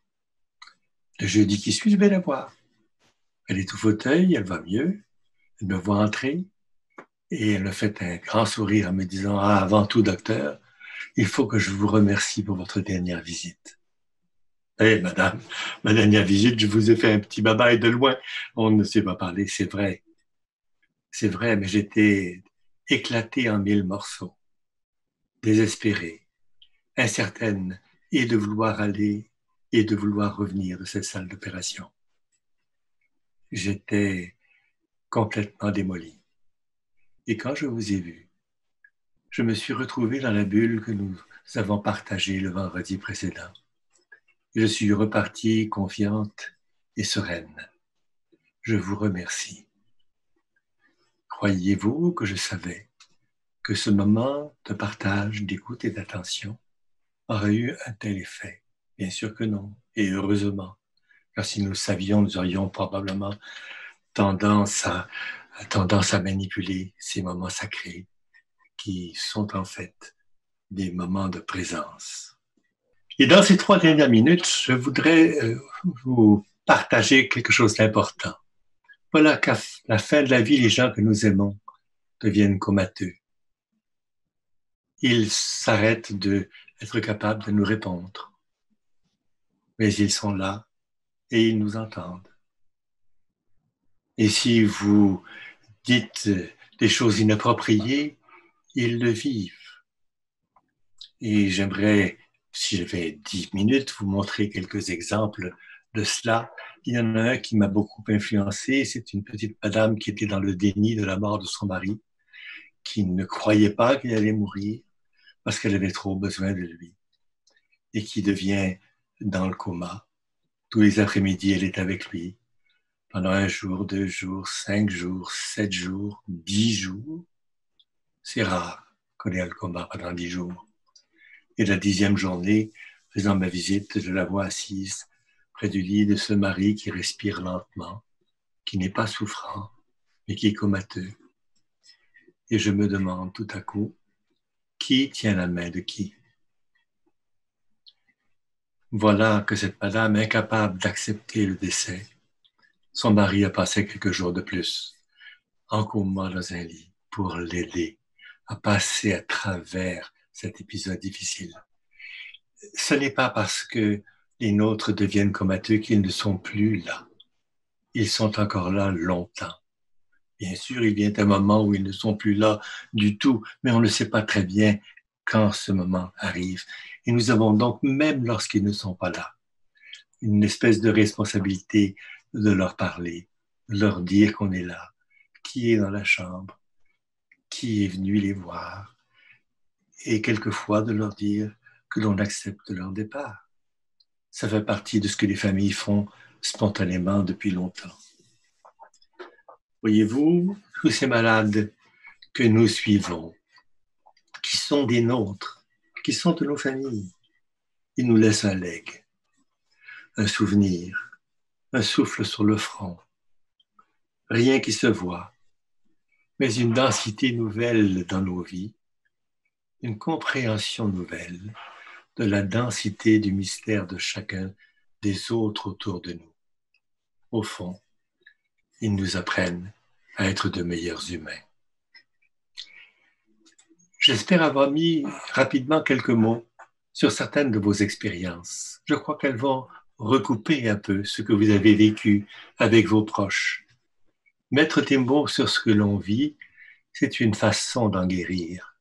Le jeudi qui suit, je vais la voir. Elle est au fauteuil, elle va mieux. Elle me voit entrer et elle me fait un grand sourire en me disant « Ah, avant tout, docteur, il faut que je vous remercie pour votre dernière visite. » Eh, madame, ma dernière visite, je vous ai fait un petit bye-bye de loin. On ne s'est pas parlé, c'est vrai. C'est vrai, mais j'étais éclaté en 1000 morceaux, désespéré, incertaine et de vouloir aller et de vouloir revenir de cette salle d'opération. J'étais complètement démoli. Et quand je vous ai vu, je me suis retrouvé dans la bulle que nous avons partagée le vendredi précédent. Je suis reparti confiante et sereine. Je vous remercie. Croyez-vous que je savais que ce moment de partage, d'écoute et d'attention aurait eu un tel effet? Bien sûr que non, et heureusement, car si nous le savions, nous aurions probablement tendance à manipuler ces moments sacrés qui sont en fait des moments de présence. Et dans ces 3 dernières minutes, je voudrais vous partager quelque chose d'important. Voilà qu'à la fin de la vie, les gens que nous aimons deviennent comateux. Ils s'arrêtent d'être capables de nous répondre. Mais ils sont là et ils nous entendent. Et si vous dites des choses inappropriées, ils le vivent. Et j'aimerais, si j'avais 10 minutes, vous montrer quelques exemples de cela. Il y en a un qui m'a beaucoup influencé. C'est une petite madame qui était dans le déni de la mort de son mari, qui ne croyait pas qu'il allait mourir parce qu'elle avait trop besoin de lui et qui devient dans le coma. Tous les après-midi, elle est avec lui pendant 1 jour, 2 jours, 5 jours, 7 jours, 10 jours. C'est rare qu'on ait le coma pendant 10 jours. Et la 10e journée, faisant ma visite, je la vois assise près du lit de ce mari qui respire lentement, qui n'est pas souffrant, mais qui est comateux. Et je me demande tout à coup, qui tient la main de qui? Voilà que cette madame, incapable d'accepter le décès, son mari a passé quelques jours de plus en coma dans un lit pour l'aider à passer à travers cet épisode difficile. Ce n'est pas parce que les nôtres deviennent comateux qu'ils ne sont plus là. Ils sont encore là longtemps. Bien sûr, il vient un moment où ils ne sont plus là du tout, mais on ne sait pas très bien quand ce moment arrive. Et nous avons donc, même lorsqu'ils ne sont pas là, une espèce de responsabilité de leur parler, de leur dire qu'on est là, qui est dans la chambre, qui est venu les voir, et quelquefois de leur dire que l'on accepte leur départ. Ça fait partie de ce que les familles font spontanément depuis longtemps. Voyez-vous, tous ces malades que nous suivons, qui sont des nôtres, qui sont de nos familles, ils nous laissent un legs, un souvenir, un souffle sur le front, rien qui se voit, mais une densité nouvelle dans nos vies, une compréhension nouvelle de la densité du mystère de chacun des autres autour de nous. Au fond, ils nous apprennent à être de meilleurs humains. J'espère avoir mis rapidement quelques mots sur certaines de vos expériences. Je crois qu'elles vont recouper un peu ce que vous avez vécu avec vos proches. Mettre des mots sur ce que l'on vit, c'est une façon d'en guérir.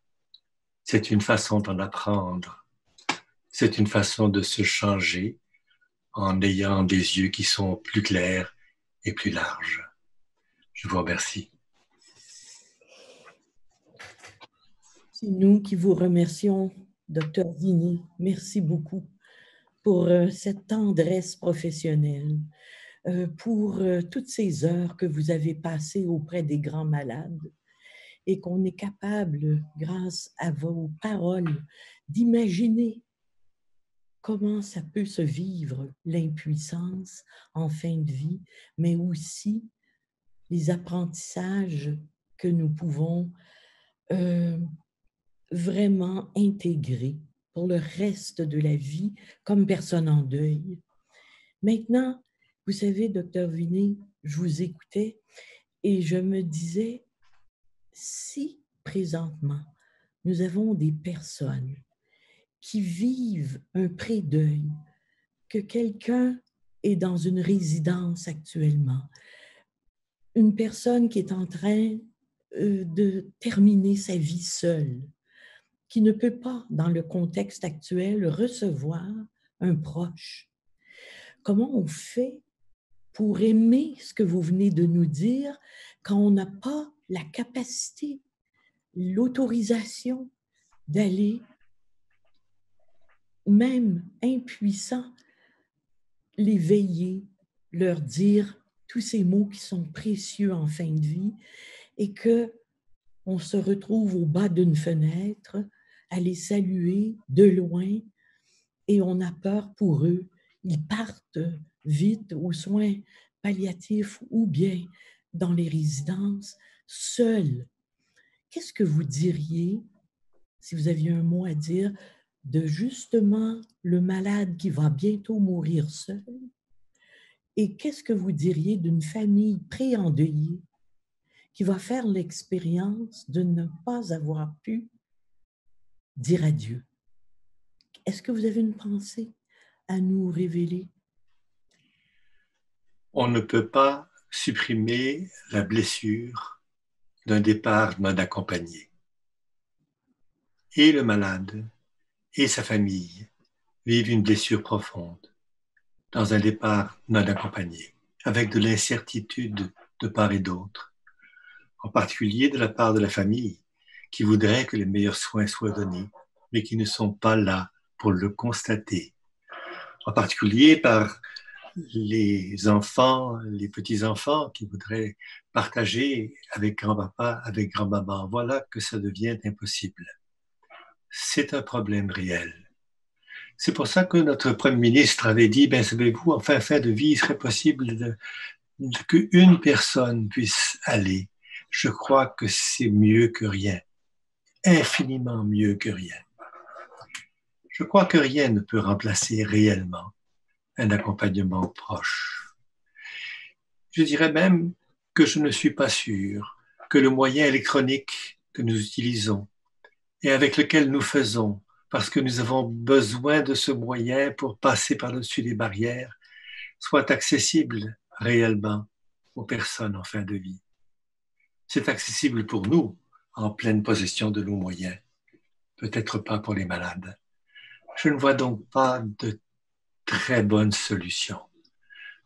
C'est une façon d'en apprendre. C'est une façon de se changer en ayant des yeux qui sont plus clairs et plus larges. Je vous remercie. C'est nous qui vous remercions, Dr. Vigny. Merci beaucoup pour cette tendresse professionnelle, pour toutes ces heures que vous avez passées auprès des grands malades et qu'on est capable, grâce à vos paroles, d'imaginer comment ça peut se vivre, l'impuissance en fin de vie, mais aussi les apprentissages que nous pouvons vraiment intégrer pour le reste de la vie comme personne en deuil. Maintenant, vous savez, Dr. Vigny, je vous écoutais et je me disais, si présentement, nous avons des personnes qui vivent un pré-deuil, que quelqu'un est dans une résidence actuellement, une personne qui est en train de terminer sa vie seule, qui ne peut pas, dans le contexte actuel, recevoir un proche. Comment on fait pour aimer ce que vous venez de nous dire quand on n'a pas la capacité, l'autorisation d'aller, même impuissant, les veiller, leur dire tous ces mots qui sont précieux en fin de vie et qu'on se retrouve au bas d'une fenêtre à les saluer de loin et on a peur pour eux. Ils partent vite aux soins palliatifs ou bien dans les résidences, seuls. Qu'est-ce que vous diriez, si vous aviez un mot à dire, de justement le malade qui va bientôt mourir seul? Et qu'est-ce que vous diriez d'une famille pré-endeuillée qui va faire l'expérience de ne pas avoir pu dire adieu? Est-ce que vous avez une pensée à nous révéler? On ne peut pas supprimer la blessure d'un départ non accompagné. Et le malade et sa famille vivent une blessure profonde dans un départ non accompagné, avec de l'incertitude de part et d'autre, en particulier de la part de la famille, qui voudrait que les meilleurs soins soient donnés, mais qui ne sont pas là pour le constater, en particulier par les enfants, les petits-enfants qui voudraient partager avec grand-papa, avec grand-maman. Voilà que ça devient impossible. C'est un problème réel. C'est pour ça que notre Premier ministre avait dit, ben savez-vous, en fin de vie, il serait possible qu'une personne puisse aller. Je crois que c'est mieux que rien, infiniment mieux que rien. Je crois que rien ne peut remplacer réellement un accompagnement proche. Je dirais même que je ne suis pas sûr que le moyen électronique que nous utilisons et avec lequel nous faisons, parce que nous avons besoin de ce moyen pour passer par-dessus les barrières, soit accessible réellement aux personnes en fin de vie. C'est accessible pour nous, en pleine possession de nos moyens, peut-être pas pour les malades. Je ne vois donc pas de très bonne solution.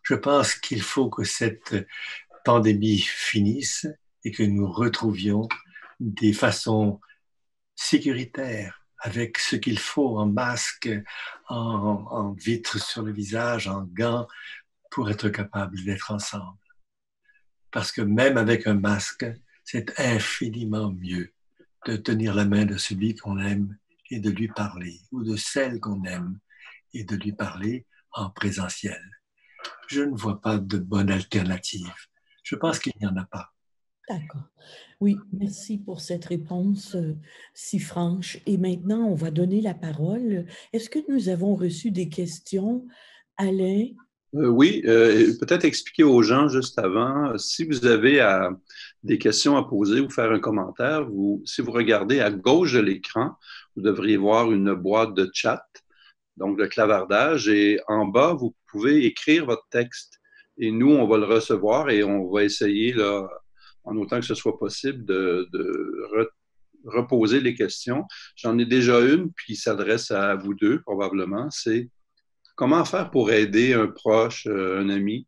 Je pense qu'il faut que cette pandémie finisse et que nous retrouvions des façons sécuritaires avec ce qu'il faut en masque, en vitre sur le visage, en gants, pour être capable d'être ensemble. parce que même avec un masque, c'est infiniment mieux de tenir la main de celui qu'on aime et de lui parler, ou de celle qu'on aime et de lui parler en présentiel. Je ne vois pas de bonne alternative. Je pense qu'il n'y en a pas. D'accord. Oui, merci pour cette réponse si franche. Et maintenant, on va donner la parole. Est-ce que nous avons reçu des questions, Alain? Oui, peut-être expliquer aux gens juste avant, si vous avez des questions à poser ou faire un commentaire, si vous regardez à gauche de l'écran, vous devriez voir une boîte de chat, donc de clavardage, et en bas, vous pouvez écrire votre texte. Et nous, on va le recevoir et on va essayer, là, en autant que ce soit possible, de reposer les questions. J'en ai déjà une, puis qui s'adresse à vous deux, probablement. C'est comment faire pour aider un proche, un ami,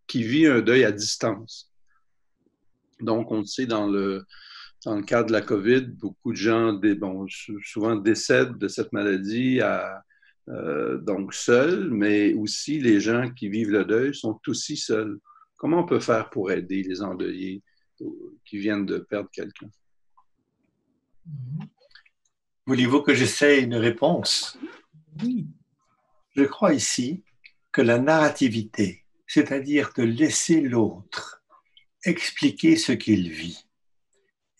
qui vit un deuil à distance? Donc, on le sait, dans le cadre de la COVID, beaucoup de gens souvent décèdent de cette maladie donc seuls, mais aussi les gens qui vivent le deuil sont aussi seuls. Comment on peut faire pour aider les endeuillés qui viennent de perdre quelqu'un? Voulez-vous que j'essaie une réponse? Oui. Je crois ici que la narrativité, c'est-à-dire de laisser l'autre expliquer ce qu'il vit,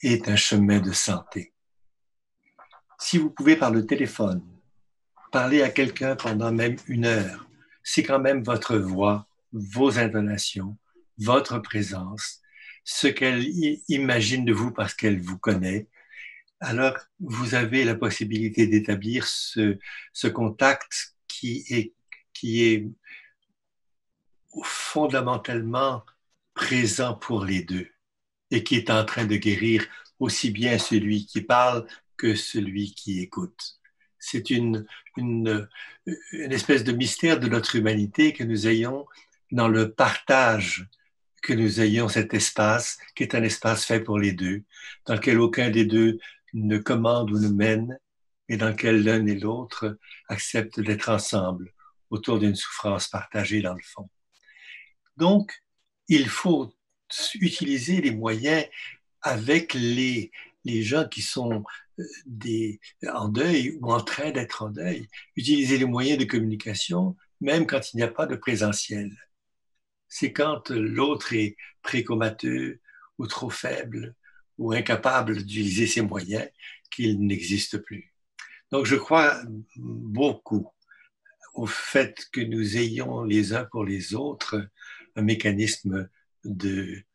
est un chemin de santé. Si vous pouvez par le téléphone parler à quelqu'un pendant même 1 heure, c'est quand même votre voix, vos intonations, votre présence, ce qu'elle imagine de vous parce qu'elle vous connaît. Alors, vous avez la possibilité d'établir ce contact qui est fondamentalement présent pour les deux et qui est en train de guérir aussi bien celui qui parle que celui qui écoute. C'est une espèce de mystère de notre humanité que nous ayons dans le partage, que nous ayons cet espace qui est un espace fait pour les deux, dans lequel aucun des deux ne commande ou ne mène, et dans lequel l'un et l'autre acceptent d'être ensemble autour d'une souffrance partagée dans le fond. Donc, il faut utiliser les moyens avec les gens qui sont en deuil ou en train d'être en deuil, utiliser les moyens de communication, même quand il n'y a pas de présentiel. C'est quand l'autre est précomateux ou trop faible ou incapable d'utiliser ses moyens qu'il n'existe plus. Donc, je crois beaucoup au fait que nous ayons les uns pour les autres un mécanisme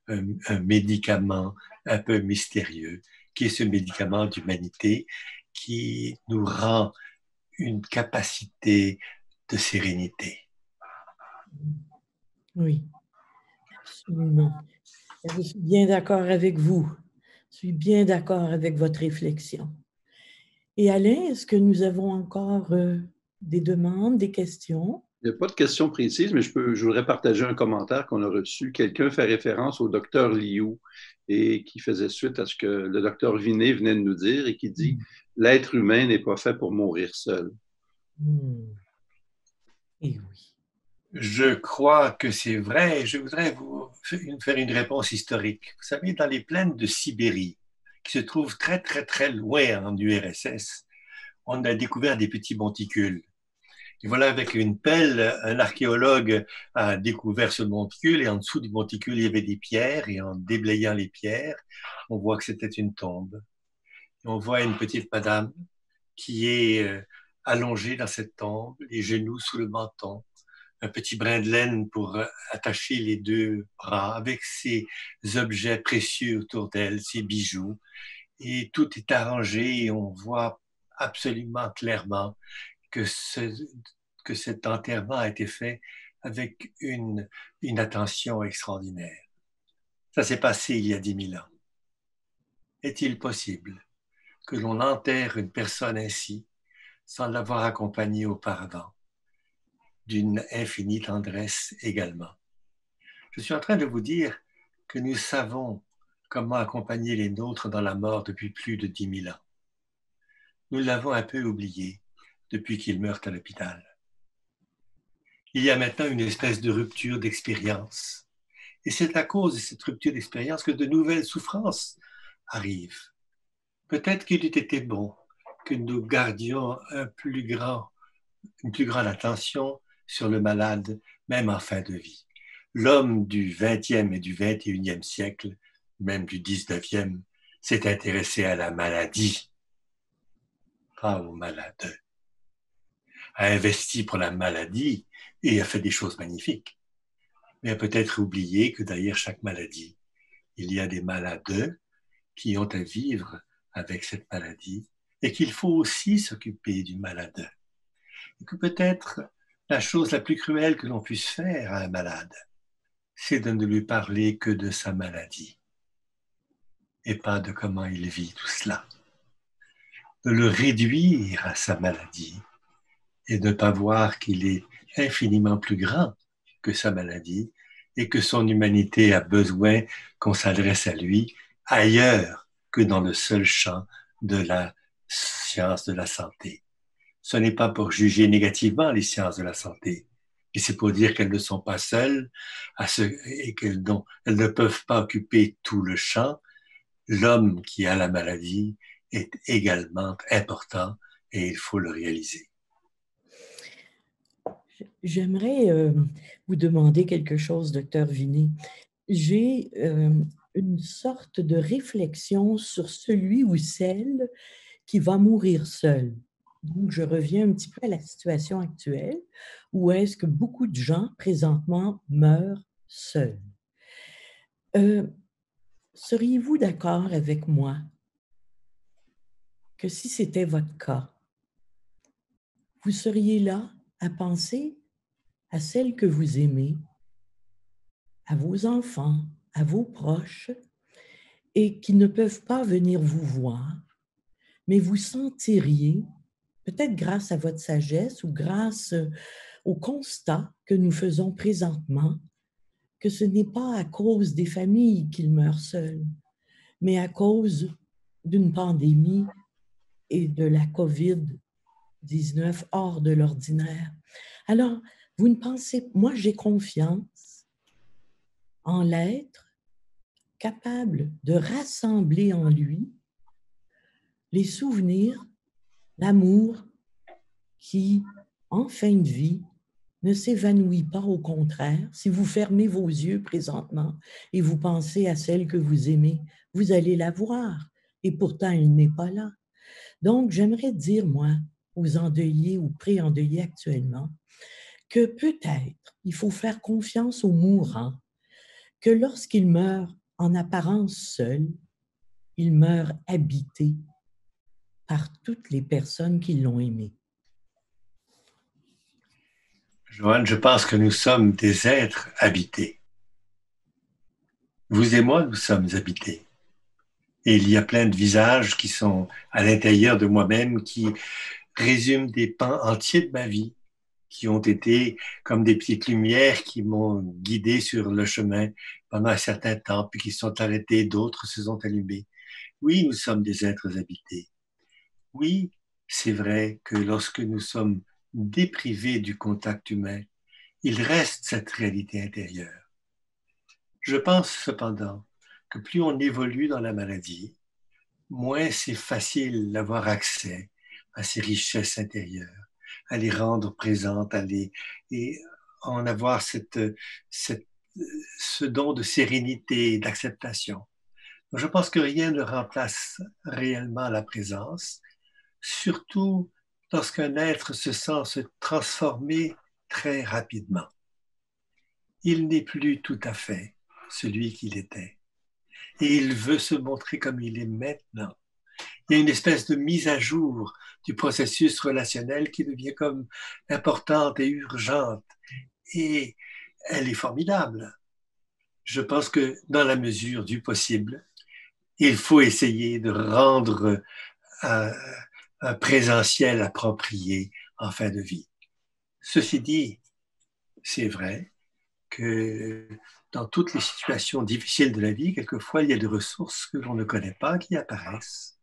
un médicament un peu mystérieux, qui est ce médicament d'humanité qui nous rend une capacité de sérénité. Oui, absolument. Je suis bien d'accord avec vous. Je suis bien d'accord avec votre réflexion. Et Alain, est-ce que nous avons encore des demandes, des questions? Il n'y a pas de question précise, mais je voudrais partager un commentaire qu'on a reçu. Quelqu'un fait référence au docteur Liu et qui faisait suite à ce que le docteur Vinet venait de nous dire et qui dit l'être humain n'est pas fait pour mourir seul. Et oui. Je crois que c'est vrai. Je voudrais vous faire une réponse historique. Vous savez, dans les plaines de Sibérie, qui se trouvent très, très, très loin en URSS, on a découvert des petits monticules. Et voilà, avec une pelle, un archéologue a découvert ce monticule et en dessous du monticule, il y avait des pierres et en déblayant les pierres, on voit que c'était une tombe. Et on voit une petite madame qui est allongée dans cette tombe, les genoux sous le menton, un petit brin de laine pour attacher les deux bras avec ses objets précieux autour d'elle, ses bijoux. Et tout est arrangé et on voit absolument clairement que cet enterrement a été fait avec une attention extraordinaire. Ça s'est passé il y a 10 000 ans. Est-il possible que l'on enterre une personne ainsi sans l'avoir accompagnée auparavant, d'une infinie tendresse également? Je suis en train de vous dire que nous savons comment accompagner les nôtres dans la mort depuis plus de 10 000 ans. Nous l'avons un peu oublié depuis qu'ils meurent à l'hôpital. Il y a maintenant une espèce de rupture d'expérience Et c'est à cause de cette rupture d'expérience que de nouvelles souffrances arrivent. Peut-être qu'il eût été bon que nous gardions une plus grande attention sur le malade, même en fin de vie. L'homme du XXe et du XXIe siècle, même du XIXe, s'est intéressé à la maladie, pas au malade. A investi pour la maladie et a fait des choses magnifiques. Mais a peut-être oublié que derrière chaque maladie, il y a des malades qui ont à vivre avec cette maladie et qu'il faut aussi s'occuper du malade. Et que peut-être la chose la plus cruelle que l'on puisse faire à un malade, c'est de ne lui parler que de sa maladie et pas de comment il vit tout cela. De le réduire à sa maladie et de ne pas voir qu'il est infiniment plus grand que sa maladie et que son humanité a besoin qu'on s'adresse à lui ailleurs que dans le seul champ de la science de la santé. Ce n'est pas pour juger négativement les sciences de la santé, mais c'est pour dire qu'elles ne sont pas seules et qu'elles ne peuvent pas occuper tout le champ. L'homme qui a la maladie est également important et il faut le réaliser. J'aimerais vous demander quelque chose, docteur Vinet. J'ai une sorte de réflexion sur celui ou celle qui va mourir seul. Donc, je reviens un petit peu à la situation actuelle où est-ce que beaucoup de gens présentement meurent seuls. Seriez-vous d'accord avec moi que si c'était votre cas, vous seriez là à penser à celle que vous aimez, à vos enfants, à vos proches, et qui ne peuvent pas venir vous voir, mais vous sentiriez, peut-être grâce à votre sagesse ou grâce au constat que nous faisons présentement, que ce n'est pas à cause des familles qu'ils meurent seuls, mais à cause d'une pandémie et de la COVID-19 hors de l'ordinaire. Alors, vous ne pensez, moi j'ai confiance en l'être capable de rassembler en lui les souvenirs, l'amour qui, en fin de vie, ne s'évanouit pas, au contraire. Si vous fermez vos yeux présentement et vous pensez à celle que vous aimez, vous allez la voir et pourtant elle n'est pas là. Donc, j'aimerais dire, moi, aux endeuillés ou pré-endeuillés actuellement, que peut-être il faut faire confiance aux mourants, que lorsqu'ils meurent en apparence seuls, ils meurent habités par toutes les personnes qui l'ont aimé. Joanne, je pense que nous sommes des êtres habités. Vous et moi, nous sommes habités. Et il y a plein de visages qui sont à l'intérieur de moi-même, qui résument des pans entiers de ma vie, qui ont été comme des petites lumières qui m'ont guidé sur le chemin pendant un certain temps, puis qui sont arrêtées, d'autres se sont allumées. Oui, nous sommes des êtres habités. Oui, c'est vrai que lorsque nous sommes déprivés du contact humain, il reste cette réalité intérieure. Je pense cependant que plus on évolue dans la maladie, moins c'est facile d'avoir accès à ces richesses intérieures, à les rendre présentes, et en avoir ce don de sérénité et d'acceptation. Donc, je pense que rien ne remplace réellement la présence, surtout lorsqu'un être se sent se transformer très rapidement. Il n'est plus tout à fait celui qu'il était. Et il veut se montrer comme il est maintenant. Il y a une espèce de mise à jour du processus relationnel qui devient comme importante et urgente. Et elle est formidable. Je pense que dans la mesure du possible, il faut essayer de rendre un présentiel approprié en fin de vie. Ceci dit, c'est vrai que dans toutes les situations difficiles de la vie, quelquefois, il y a des ressources que l'on ne connaît pas qui apparaissent.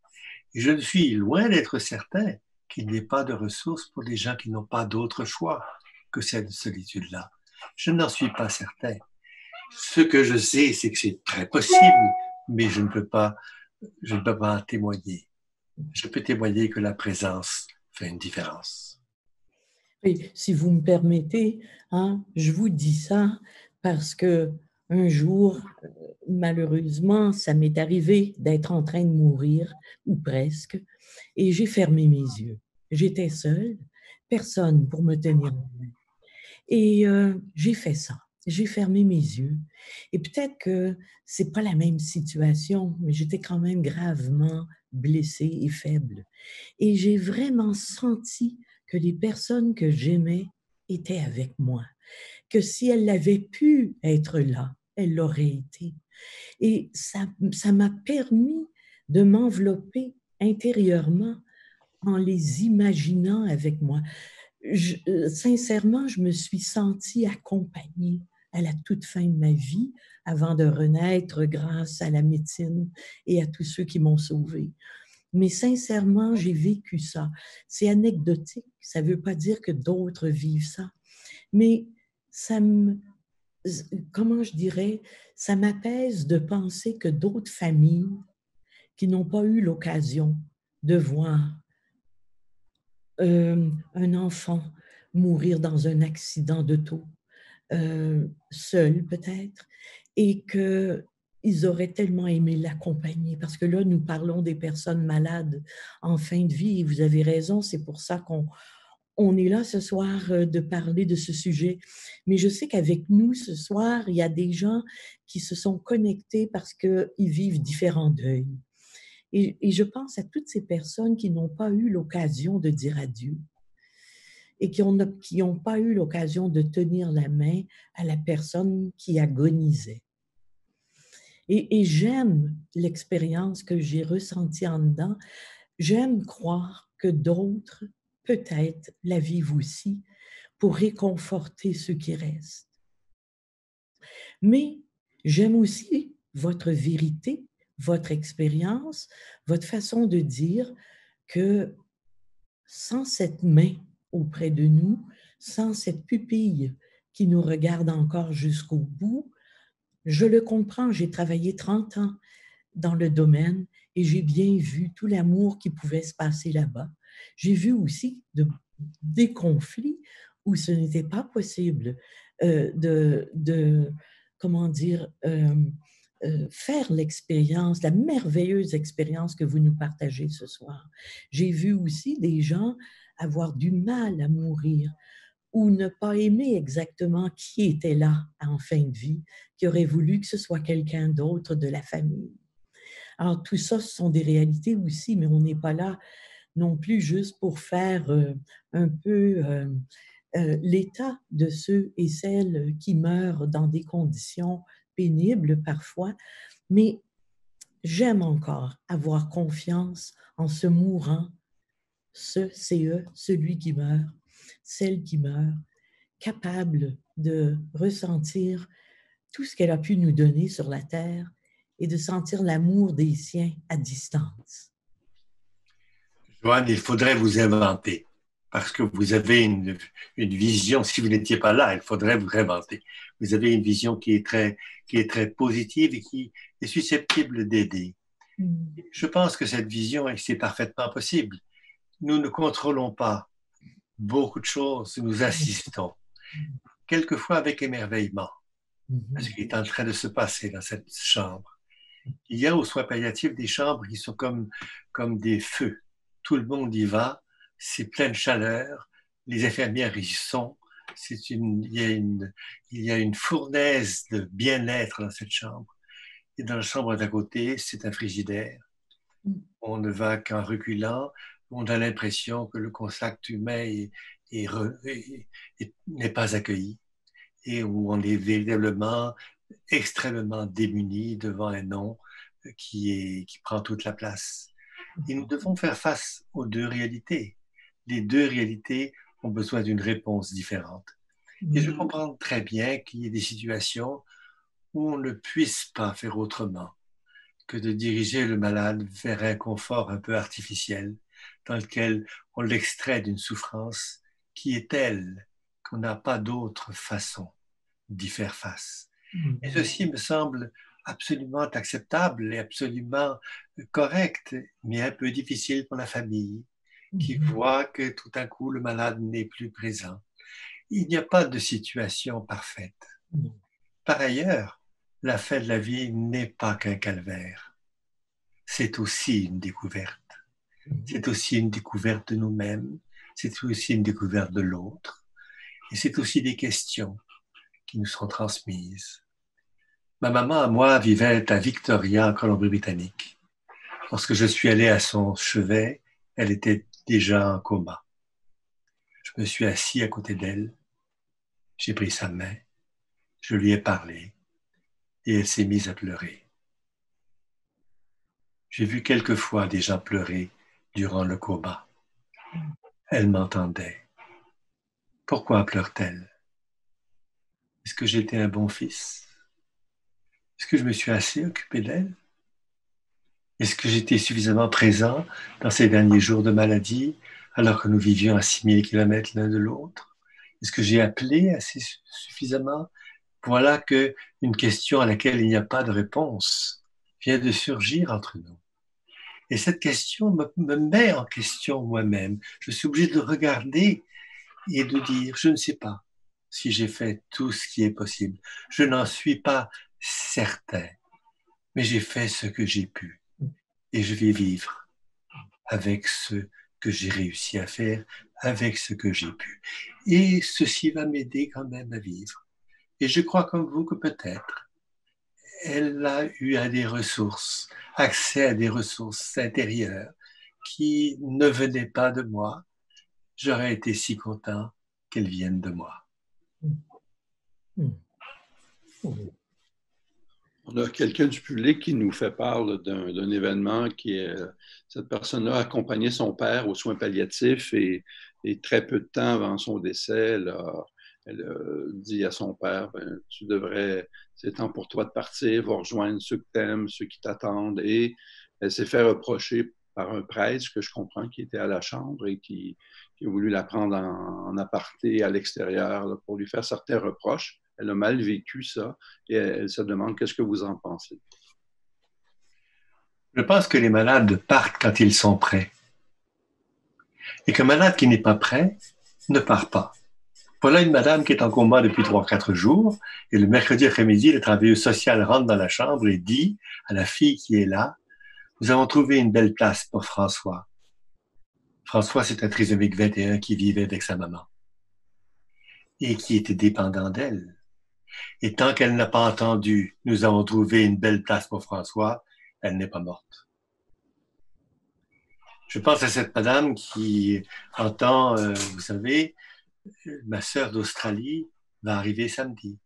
Et je suis loin d'être certain qu'il n'y ait pas de ressources pour des gens qui n'ont pas d'autre choix que cette solitude-là. Je n'en suis pas certain. Ce que je sais, c'est que c'est très possible, mais je ne peux pas en témoigner. Je peux témoigner que la présence fait une différence. Et si vous me permettez, hein, je vous dis ça parce que un jour, malheureusement, ça m'est arrivé d'être en train de mourir, ou presque, et j'ai fermé mes yeux. J'étais seule, personne pour me tenir la main. Et j'ai fait ça. J'ai fermé mes yeux. Et peut-être que c'est pas la même situation, mais j'étais quand même gravement blessée et faible. Et j'ai vraiment senti que les personnes que j'aimais étaient avec moi, que si elles avaient pu être là, elles l'auraient été. Et ça m'a permis de m'envelopper intérieurement en les imaginant avec moi. Sincèrement, je me suis sentie accompagnée à la toute fin de ma vie, avant de renaître grâce à la médecine et à tous ceux qui m'ont sauvée. Mais sincèrement, j'ai vécu ça. C'est anecdotique, ça ne veut pas dire que d'autres vivent ça, mais ça me, comment je dirais, ça m'apaise de penser que d'autres familles qui n'ont pas eu l'occasion de voir un enfant mourir dans un accident d'auto, seul peut-être, et qu'ils auraient tellement aimé l'accompagner. Parce que là, nous parlons des personnes malades en fin de vie, et vous avez raison, c'est pour ça qu'on est là ce soir de parler de ce sujet. Mais je sais qu'avec nous ce soir, il y a des gens qui se sont connectés parce qu'ils vivent différents deuils. Et je pense à toutes ces personnes qui n'ont pas eu l'occasion de dire adieu et qui n'ont pas eu l'occasion de tenir la main à la personne qui agonisait. Et j'aime l'expérience que j'ai ressentie en dedans. J'aime croire que d'autres, peut-être, la vivent aussi pour réconforter ceux qui restent. Mais j'aime aussi votre vérité, votre expérience, votre façon de dire que sans cette main auprès de nous, sans cette pupille qui nous regarde encore jusqu'au bout, je le comprends, j'ai travaillé 30 ans dans le domaine et j'ai bien vu tout l'amour qui pouvait se passer là-bas. J'ai vu aussi des conflits où ce n'était pas possible comment dire, faire l'expérience, la merveilleuse expérience que vous nous partagez ce soir. J'ai vu aussi des gens avoir du mal à mourir ou ne pas aimer exactement qui était là en fin de vie, qui aurait voulu que ce soit quelqu'un d'autre de la famille. Alors, tout ça, ce sont des réalités aussi, mais on n'est pas là non plus juste pour faire un peu l'état de ceux et celles qui meurent dans des conditions pénibles parfois, mais j'aime encore avoir confiance en ce mourant, celui qui meurt, celle qui meurt, capable de ressentir tout ce qu'elle a pu nous donner sur la terre et de sentir l'amour des siens à distance. Joanne, il faudrait vous inventer, parce que vous avez une vision, si vous n'étiez pas là, il faudrait vous réinventer. Vous avez une vision qui est très positive et qui est susceptible d'aider. Je pense que cette vision, c'est parfaitement possible. Nous ne contrôlons pas beaucoup de choses, nous assistons, quelquefois avec émerveillement, à ce qui est en train de se passer dans cette chambre. Il y a aux soins palliatifs des chambres qui sont comme des feux. Tout le monde y va, c'est plein de chaleur, les infirmières y sont, il y a une fournaise de bien-être dans cette chambre. Et dans la chambre d'à côté, c'est un frigidaire. On ne va qu'en reculant, on a l'impression que le contact humain n'est pas accueilli et où on est véritablement extrêmement démunis devant un nom qui prend toute la place. Et nous devons faire face aux deux réalités. Les deux réalités ont besoin d'une réponse différente. Et je comprends très bien qu'il y ait des situations où on ne puisse pas faire autrement que de diriger le malade vers un confort un peu artificiel, dans lequel on l'extrait d'une souffrance qui est telle qu'on n'a pas d'autre façon d'y faire face. Et ceci me semble absolument acceptable et absolument correct, mais un peu difficile pour la famille qui voit que tout à coup le malade n'est plus présent. Il n'y a pas de situation parfaite. Par ailleurs, la fin de la vie n'est pas qu'un calvaire. C'est aussi une découverte. C'est aussi une découverte de nous-mêmes. C'est aussi une découverte de l'autre. Et c'est aussi des questions qui nous sont transmises. Ma maman, à moi, vivait à Victoria, en Colombie-Britannique. Lorsque je suis allé à son chevet, elle était déjà en coma. Je me suis assis à côté d'elle. J'ai pris sa main. Je lui ai parlé. Et elle s'est mise à pleurer. J'ai vu quelquefois des gens pleurer durant le coma. Elle m'entendait. Pourquoi pleure-t-elle? Est-ce que j'étais un bon fils? Est-ce que je me suis assez occupé d'elle? Est-ce que j'étais suffisamment présent dans ces derniers jours de maladie alors que nous vivions à 6000 kilomètres l'un de l'autre? Est-ce que j'ai appelé assez suffisamment? Voilà qu'une question à laquelle il n'y a pas de réponse vient de surgir entre nous. Et cette question me met en question moi-même. Je suis obligé de regarder et de dire, je ne sais pas si j'ai fait tout ce qui est possible. Je n'en suis pas certain, mais j'ai fait ce que j'ai pu. Et je vais vivre avec ce que j'ai réussi à faire, avec ce que j'ai pu. Et ceci va m'aider quand même à vivre. Et je crois comme vous que peut-être elle a eu à des ressources, accès à des ressources intérieures qui ne venaient pas de moi. J'aurais été si content qu'elles viennent de moi. On a quelqu'un du public qui nous fait part d'un événement qui est, cette personne-là a accompagné son père aux soins palliatifs et très peu de temps avant son décès, elle a dit à son père, ben, tu devrais, c'est temps pour toi de partir, va rejoindre ceux que tu aimes, ceux qui t'attendent. Et elle s'est fait reprocher par un prêtre, que je comprends, qui était à la chambre et qui a voulu la prendre en aparté à l'extérieur là, pour lui faire certains reproches. Elle a mal vécu ça et elle se demande qu'est-ce que vous en pensez. Je pense que les malades partent quand ils sont prêts. Et qu'un malade qui n'est pas prêt ne part pas. Voilà une madame qui est en coma depuis 3-4 jours et le mercredi après-midi, le travailleur social rentre dans la chambre et dit à la fille qui est là, nous avons trouvé une belle place pour François. François, c'est un trisomique 21 qui vivait avec sa maman et qui était dépendant d'elle. Et tant qu'elle n'a pas entendu « Nous avons trouvé une belle place pour François », elle n'est pas morte. Je pense à cette madame qui entend, vous savez, ma sœur d'Australie va arriver samedi.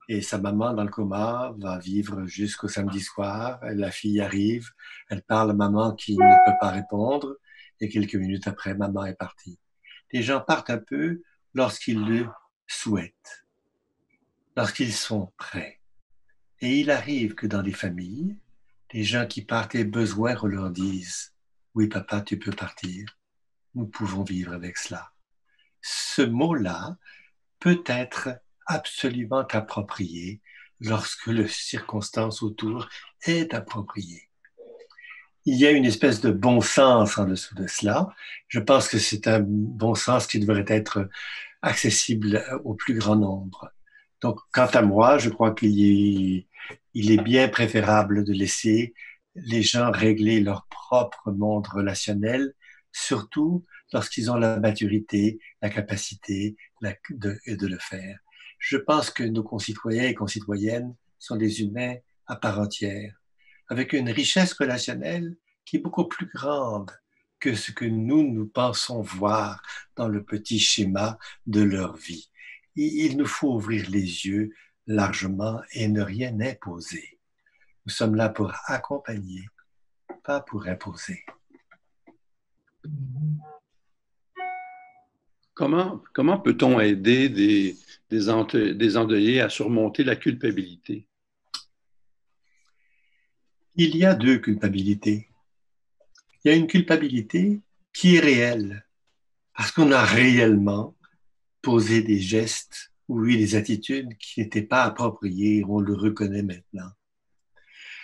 Et sa maman dans le coma va vivre jusqu'au samedi soir. La fille arrive, elle parle à maman qui ne peut pas répondre. Et quelques minutes après, maman est partie. Les gens partent un peu lorsqu'ils le souhaitent, lorsqu'ils sont prêts. Et il arrive que dans des familles, les gens qui partent aient besoin qu'on leur dise « Oui, papa, tu peux partir. Nous pouvons vivre avec cela. » Ce mot-là peut être absolument approprié lorsque la circonstance autour est appropriée. Il y a une espèce de bon sens en dessous de cela. Je pense que c'est un bon sens qui devrait être accessible au plus grand nombre. Donc, quant à moi, je crois qu'il est bien préférable de laisser les gens régler leur propre monde relationnel, surtout lorsqu'ils ont la maturité, la capacité de le faire. Je pense que nos concitoyens et concitoyennes sont des humains à part entière, avec une richesse relationnelle qui est beaucoup plus grande que ce que nous pensons voir dans le petit schéma de leur vie. Il nous faut ouvrir les yeux largement et ne rien imposer. Nous sommes là pour accompagner, pas pour imposer. Comment peut-on aider des endeuillés à surmonter la culpabilité? Il y a deux culpabilités. Il y a une culpabilité qui est réelle, parce qu'on a réellement posé des gestes ou eu des attitudes qui n'étaient pas appropriées, on le reconnaît maintenant.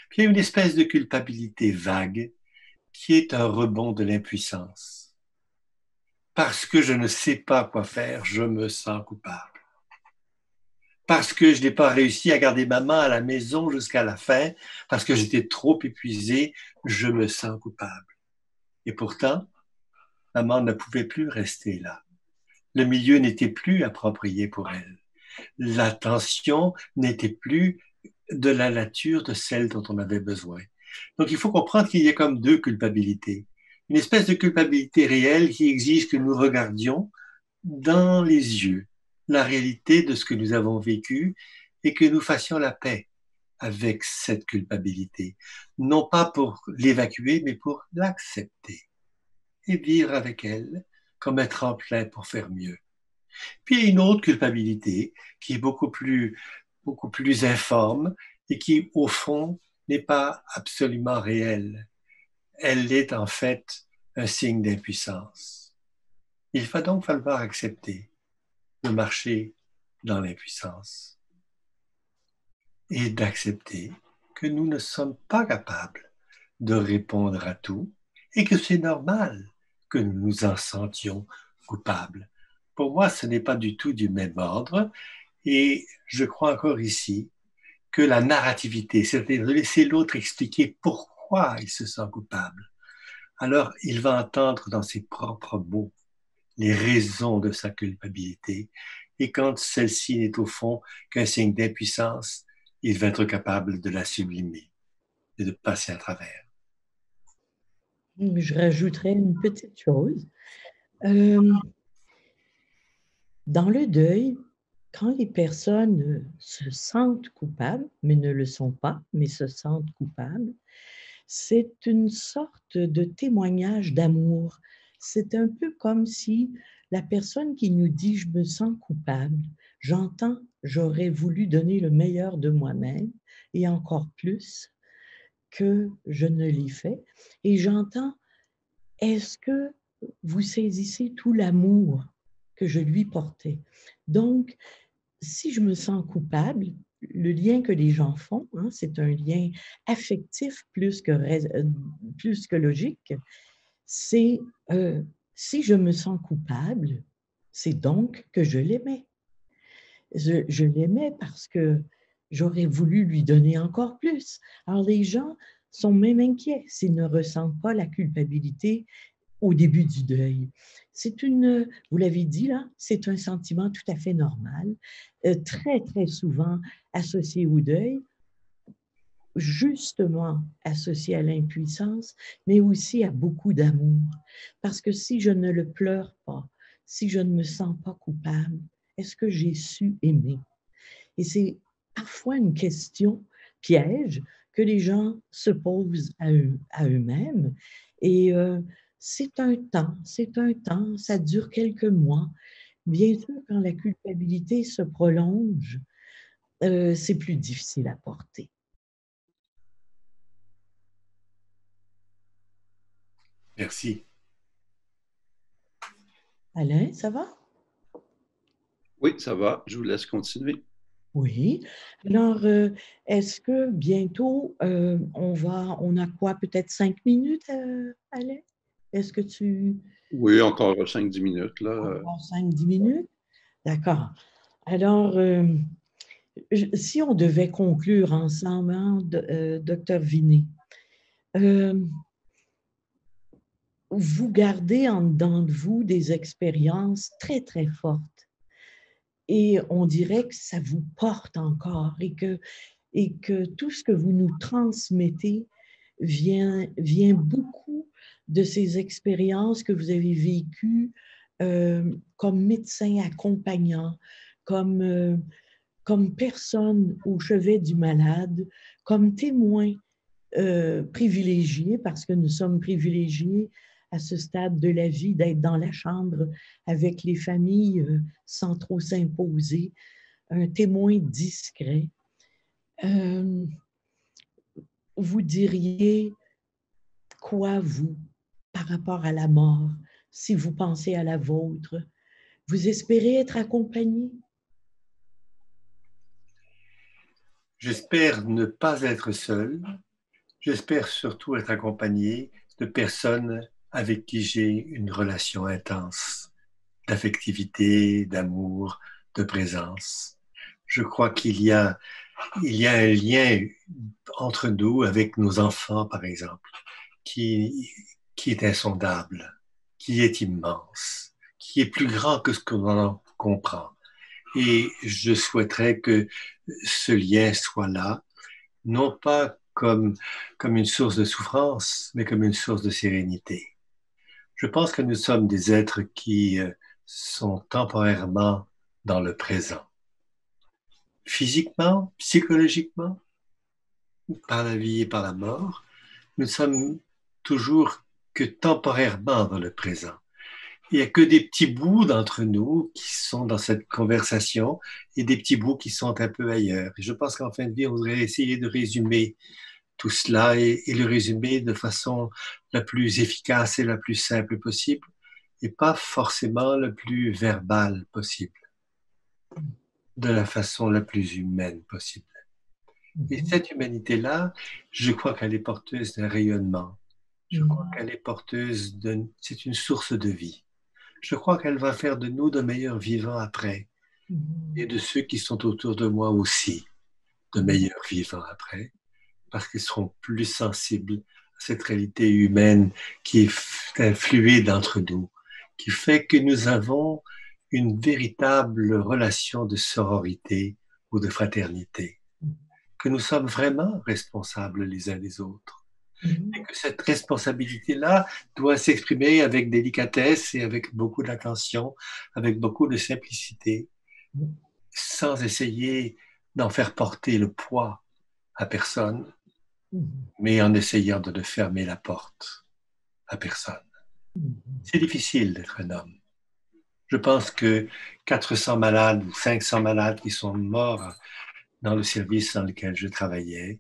Puis il y a une espèce de culpabilité vague qui est un rebond de l'impuissance. Parce que je ne sais pas quoi faire, je me sens coupable. Parce que je n'ai pas réussi à garder maman à la maison jusqu'à la fin, parce que j'étais trop épuisé, je me sens coupable. Et pourtant, maman ne pouvait plus rester là. Le milieu n'était plus approprié pour elle. L'attention n'était plus de la nature de celle dont on avait besoin. Donc il faut comprendre qu'il y a comme deux culpabilités. Une espèce de culpabilité réelle qui exige que nous regardions dans les yeux la réalité de ce que nous avons vécu et que nous fassions la paix avec cette culpabilité. Non pas pour l'évacuer, mais pour l'accepter et vivre avec elle comme un tremplin pour faire mieux. Puis il y a une autre culpabilité qui est beaucoup plus informe et qui, au fond, n'est pas absolument réelle. Elle est en fait un signe d'impuissance. Il va donc falloir accepter de marcher dans l'impuissance et d'accepter que nous ne sommes pas capables de répondre à tout et que c'est normal que nous nous en sentions coupables. Pour moi, ce n'est pas du tout du même ordre et je crois encore ici que la narrativité, c'est-à-dire de laisser l'autre expliquer pourquoi il se sent coupable. Alors, il va entendre dans ses propres mots les raisons de sa culpabilité. Et quand celle-ci n'est au fond qu'un signe d'impuissance, il va être capable de la sublimer et de passer à travers. Je rajouterais une petite chose. Euh, Dans le deuil, quand les personnes se sentent coupables, mais ne le sont pas, mais se sentent coupables, c'est une sorte de témoignage d'amour. C'est un peu comme si la personne qui nous dit je me sens coupable, j'entends j'aurais voulu donner le meilleur de moi-même et encore plus que je ne l'ai fait. Et j'entends est-ce que vous saisissez tout l'amour que je lui portais? Donc, si je me sens coupable, le lien que les gens font, hein, c'est un lien affectif plus que logique, c'est si je me sens coupable, c'est donc que je l'aimais. Je l'aimais parce que j'aurais voulu lui donner encore plus. Alors les gens sont même inquiets s'ils ne ressentent pas la culpabilité au début du deuil. Vous l'avez dit là, c'est un sentiment tout à fait normal, très, très souvent associé au deuil, justement associé à l'impuissance, mais aussi à beaucoup d'amour. Parce que si je ne le pleure pas, si je ne me sens pas coupable, est-ce que j'ai su aimer? Et c'est parfois une question piège que les gens se posent à eux-mêmes. Et c'est un temps, ça dure quelques mois. Bien sûr, quand la culpabilité se prolonge, c'est plus difficile à porter. Merci. Alain, ça va? Oui, ça va. Je vous laisse continuer. Oui. Alors, est-ce que bientôt, on a quoi, peut-être 5 minutes, Alain? Est-ce que tu... Oui, encore 5-10 minutes, là. Encore 5-10 minutes? D'accord. Alors, si on devait conclure ensemble, hein, docteur Vinet, euh, vous gardez en dedans de vous des expériences très, très fortes. Et on dirait que ça vous porte encore et que tout ce que vous nous transmettez vient beaucoup de ces expériences que vous avez vécues comme médecin accompagnant, comme comme personne au chevet du malade, comme témoin privilégié, parce que nous sommes privilégiés à ce stade de la vie d'être dans la chambre avec les familles sans trop s'imposer, un témoin discret. Euh, vous diriez quoi, vous, par rapport à la mort, si vous pensez à la vôtre? Vous espérez être accompagné? J'espère ne pas être seul. J'espère surtout être accompagné de personnes avec qui j'ai une relation intense, d'affectivité, d'amour, de présence. Je crois qu'il y a un lien entre nous avec nos enfants, par exemple, qui, qui est insondable, qui est immense, qui est plus grand que ce que l'on en comprend. Et je souhaiterais que ce lien soit là, non pas comme une source de souffrance, mais comme une source de sérénité. Je pense que nous sommes des êtres qui sont temporairement dans le présent, physiquement, psychologiquement, par la vie et par la mort. Nous sommes toujours que temporairement dans le présent. Il n'y a que des petits bouts d'entre nous qui sont dans cette conversation et des petits bouts qui sont un peu ailleurs. Et je pense qu'en fin de vie, on devrait essayer de résumer tout cela et le résumer de façon la plus efficace et la plus simple possible et pas forcément la plus verbale possible, de la façon la plus humaine possible. Et cette humanité-là, je crois qu'elle est porteuse d'un rayonnement. Je crois qu'elle est porteuse c'est une source de vie. Je crois qu'elle va faire de nous de meilleurs vivants après et de ceux qui sont autour de moi aussi de meilleurs vivants après parce qu'ils seront plus sensibles à cette réalité humaine qui est un fluide entre nous, qui fait que nous avons une véritable relation de sororité ou de fraternité, que nous sommes vraiment responsables les uns des autres. Et que cette responsabilité-là doit s'exprimer avec délicatesse et avec beaucoup d'attention, avec beaucoup de simplicité, sans essayer d'en faire porter le poids à personne, mais en essayant de ne fermer la porte à personne. C'est difficile d'être un homme. Je pense que 400 malades ou 500 malades qui sont morts dans le service dans lequel je travaillais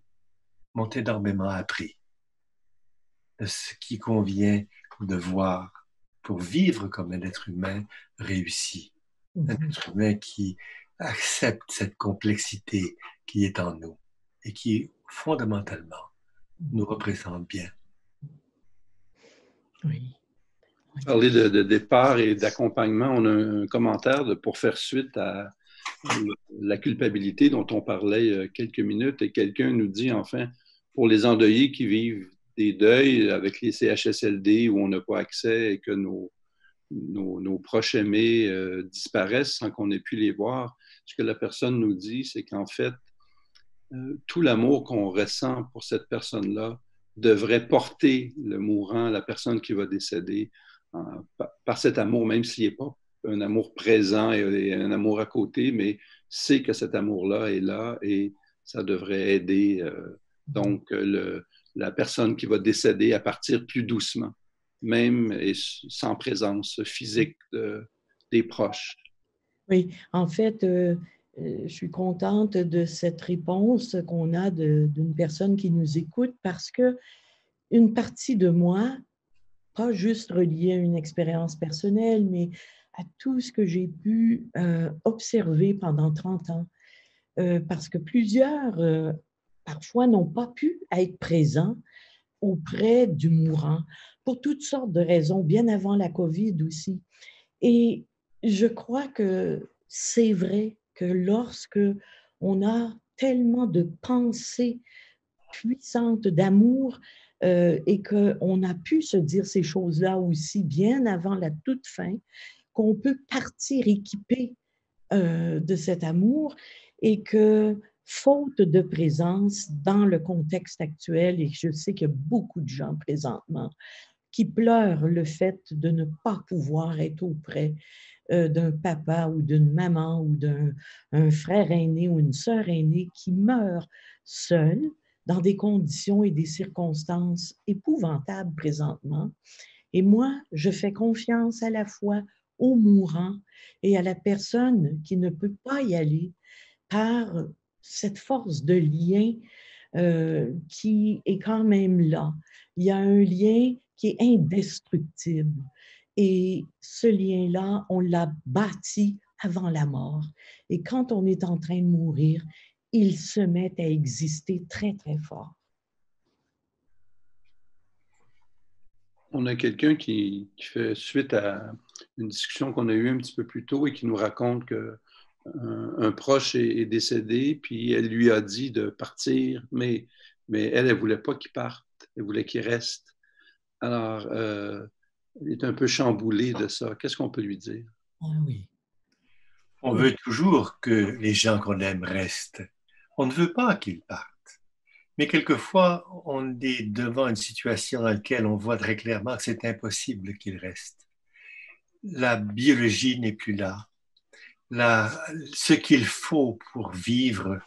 m'ont énormément appris de ce qui convient de voir pour vivre comme un être humain réussi. Un être humain qui accepte cette complexité qui est en nous et qui, fondamentalement, nous représente bien. Oui. Parler de départ et d'accompagnement, on a un commentaire pour faire suite à la culpabilité dont on parlait il y a quelques minutes et quelqu'un nous dit enfin, pour les endeuillés qui vivent des deuils avec les CHSLD où on n'a pas accès et que nos proches aimés disparaissent sans qu'on ait pu les voir, ce que la personne nous dit, c'est qu'en fait, tout l'amour qu'on ressent pour cette personne-là devrait porter le mourant, la personne qui va décéder, par cet amour, même s'il n'est pas un amour présent et un amour à côté, mais c'est que cet amour-là est là et ça devrait aider donc la personne qui va décéder à partir plus doucement, même et sans présence physique des proches. Oui, en fait, je suis contente de cette réponse qu'on a d'une personne qui nous écoute parce que une partie de moi, pas juste reliée à une expérience personnelle, mais à tout ce que j'ai pu observer pendant 30 ans, parce que plusieurs, parfois, n'ont pas pu être présents auprès du mourant pour toutes sortes de raisons, bien avant la COVID aussi. Et je crois que c'est vrai que lorsque on a tellement de pensées puissantes d'amour et qu'on a pu se dire ces choses-là aussi bien avant la toute fin, qu'on peut partir équipé de cet amour et que, faute de présence dans le contexte actuel, et je sais qu'il y a beaucoup de gens présentement qui pleurent le fait de ne pas pouvoir être auprès d'un papa ou d'une maman ou d'un frère aîné ou une sœur aînée qui meurt seul dans des conditions et des circonstances épouvantables présentement. Et moi, je fais confiance à la fois au mourant et à la personne qui ne peut pas y aller par cette force de lien qui est quand même là. Il y a un lien qui est indestructible. Et ce lien-là, on l'a bâti avant la mort. Et quand on est en train de mourir, ils se mettent à exister très, très fort. On a quelqu'un qui fait suite à une discussion qu'on a eue un petit peu plus tôt et qui nous raconte que un proche est décédé, puis elle lui a dit de partir, mais elle ne voulait pas qu'il parte, elle voulait qu'il reste. Alors, elle est un peu chamboulée de ça. Qu'est-ce qu'on peut lui dire? Ah oui. On veut toujours que les gens qu'on aime restent. On ne veut pas qu'ils partent. Mais quelquefois, on est devant une situation dans laquelle on voit très clairement que c'est impossible qu'ils restent. La biologie n'est plus là. Ce qu'il faut pour vivre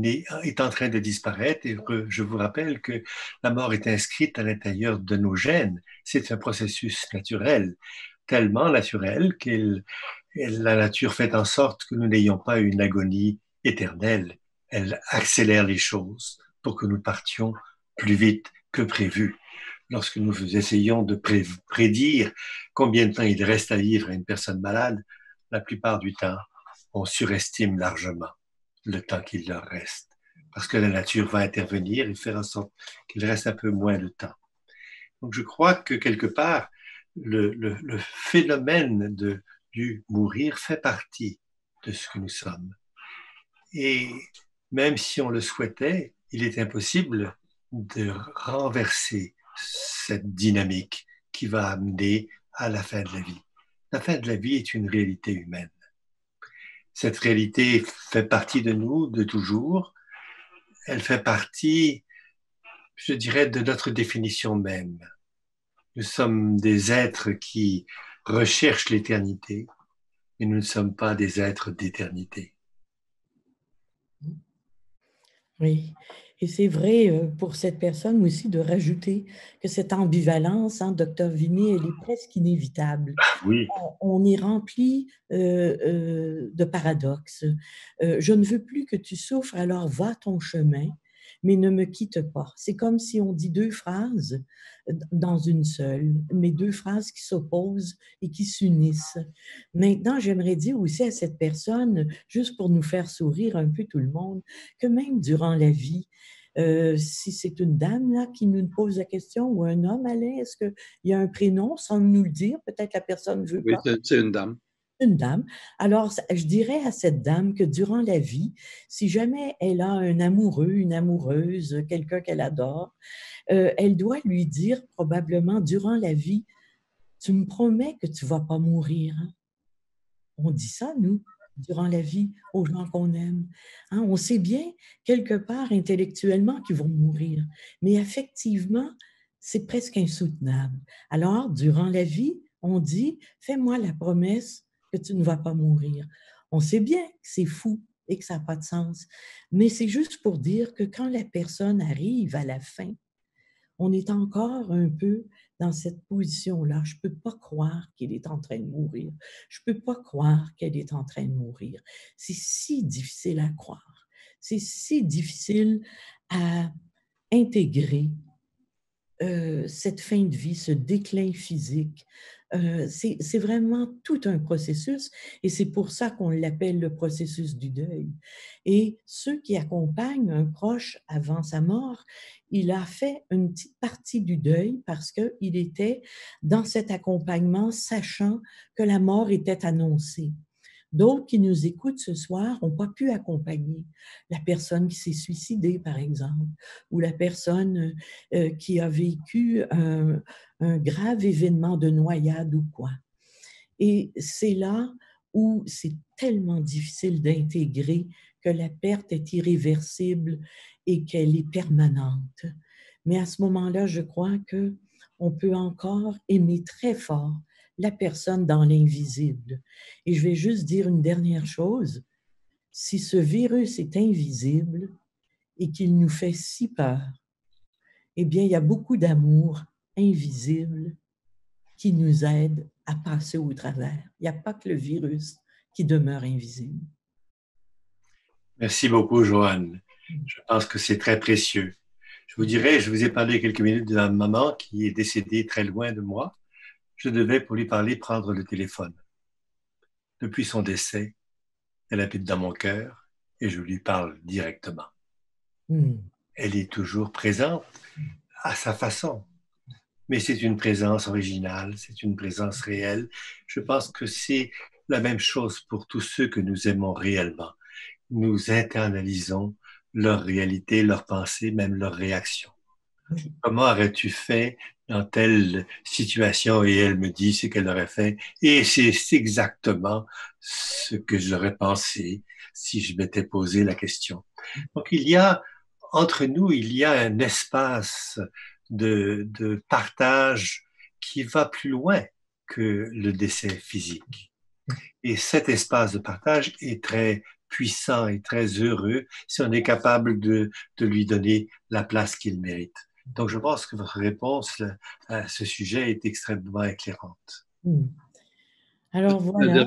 est en train de disparaître. Et je vous rappelle que la mort est inscrite à l'intérieur de nos gènes. C'est un processus naturel, tellement naturel que la nature fait en sorte que nous n'ayons pas une agonie éternelle. Elle accélère les choses pour que nous partions plus vite que prévu. Lorsque nous essayons de prédire combien de temps il reste à vivre à une personne malade, la plupart du temps, on surestime largement le temps qu'il leur reste. Parce que la nature va intervenir et faire en sorte qu'il reste un peu moins de temps. Donc je crois que quelque part, le phénomène du mourir fait partie de ce que nous sommes. Et même si on le souhaitait, il est impossible de renverser cette dynamique qui va amener à la fin de la vie. La fin de la vie est une réalité humaine. Cette réalité fait partie de nous de toujours. Elle fait partie, je dirais, de notre définition même. Nous sommes des êtres qui recherchent l'éternité, mais nous ne sommes pas des êtres d'éternité. Oui, et c'est vrai pour cette personne aussi de rajouter que cette ambivalence, hein, docteur Vigny, elle est presque inévitable. Oui. On est rempli de paradoxes. Je ne veux plus que tu souffres, alors va ton chemin, mais ne me quitte pas. C'est comme si on dit deux phrases dans une seule, mais deux phrases qui s'opposent et qui s'unissent. Maintenant, j'aimerais dire aussi à cette personne, juste pour nous faire sourire un peu tout le monde, que même durant la vie, si c'est une dame là, qui nous pose la question ou un homme, Alain, est-ce qu'il y a un prénom sans nous le dire? Peut-être la personne ne veut Oui, pas. c'est une dame. Une dame. Alors, je dirais à cette dame que durant la vie, si jamais elle a un amoureux, une amoureuse, quelqu'un qu'elle adore, elle doit lui dire probablement durant la vie, tu me promets que tu ne vas pas mourir. Hein? On dit ça, nous, durant la vie, aux gens qu'on aime. Hein? On sait bien, quelque part, intellectuellement, qu'ils vont mourir. Mais effectivement, c'est presque insoutenable. Alors, durant la vie, on dit, fais-moi la promesse que tu ne vas pas mourir. On sait bien que c'est fou et que ça n'a pas de sens. Mais c'est juste pour dire que quand la personne arrive à la fin, on est encore un peu dans cette position-là. Je ne peux pas croire qu'il est en train de mourir. Je ne peux pas croire qu'elle est en train de mourir. C'est si difficile à croire. C'est si difficile à intégrer cette fin de vie, ce déclin physique. C'est vraiment tout un processus et c'est pour ça qu'on l'appelle le processus du deuil. Et ceux qui accompagnent un proche avant sa mort, il a fait une petite partie du deuil parce qu'il était dans cet accompagnement sachant que la mort était annoncée. D'autres qui nous écoutent ce soir n'ont pas pu accompagner la personne qui s'est suicidée, par exemple, ou la personne qui a vécu un grave événement de noyade ou quoi. Et c'est là où c'est tellement difficile d'intégrer que la perte est irréversible et qu'elle est permanente. Mais à ce moment-là, je crois qu'on peut encore aimer très fort la personne dans l'invisible. Et je vais juste dire une dernière chose. Si ce virus est invisible et qu'il nous fait si peur, eh bien, il y a beaucoup d'amour invisible qui nous aide à passer au travers. Il n'y a pas que le virus qui demeure invisible. Merci beaucoup, Joanne. Je pense que c'est très précieux. Je vous dirais, je vous ai parlé quelques minutes de ma maman qui est décédée très loin de moi. Je devais, pour lui parler, prendre le téléphone. Depuis son décès, elle habite dans mon cœur et je lui parle directement. Mm. Elle est toujours présente à sa façon. Mais c'est une présence originale, c'est une présence réelle. Je pense que c'est la même chose pour tous ceux que nous aimons réellement. Nous internalisons leur réalité, leurs pensées, même leurs réactions. Comment aurais-tu fait dans telle situation? Et elle me dit ce qu'elle aurait fait. Et c'est exactement ce que j'aurais pensé si je m'étais posé la question. Donc entre nous, il y a un espace de partage qui va plus loin que le décès physique. Et cet espace de partage est très puissant et très heureux si on est capable de lui donner la place qu'il mérite. Donc, je pense que votre réponse à ce sujet est extrêmement éclairante. Mm. Alors voilà.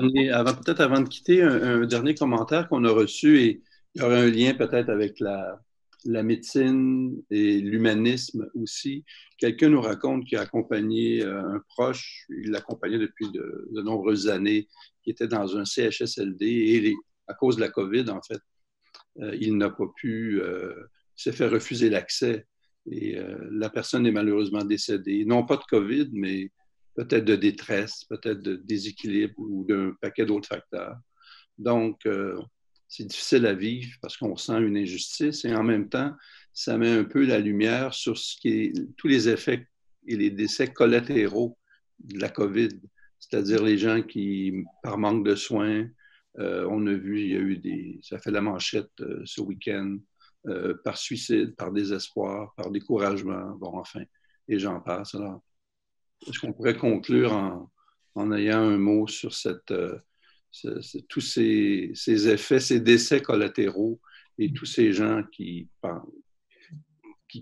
Peut-être avant de quitter, un dernier commentaire qu'on a reçu, et il y aurait un lien peut-être avec la médecine et l'humanisme aussi. Quelqu'un nous raconte qu'il a accompagné un proche, il l'accompagnait depuis de nombreuses années, qui était dans un CHSLD, et à cause de la COVID, en fait, il n'a pas pu, il s'est fait refuser l'accès, et la personne est malheureusement décédée. Non pas de COVID, mais peut-être de détresse, peut-être de déséquilibre ou d'un paquet d'autres facteurs. Donc, c'est difficile à vivre parce qu'on sent une injustice, et en même temps, ça met un peu la lumière sur tous les effets et les décès collatéraux de la COVID, c'est-à-dire les gens qui, par manque de soins, on a vu, il y a eu ça fait la manchette ce week-end, par suicide, par désespoir, par découragement, bon, enfin, et j'en passe. Alors, est-ce qu'on pourrait conclure en ayant un mot sur tous ces effets, ces décès collatéraux, et tous ces gens qui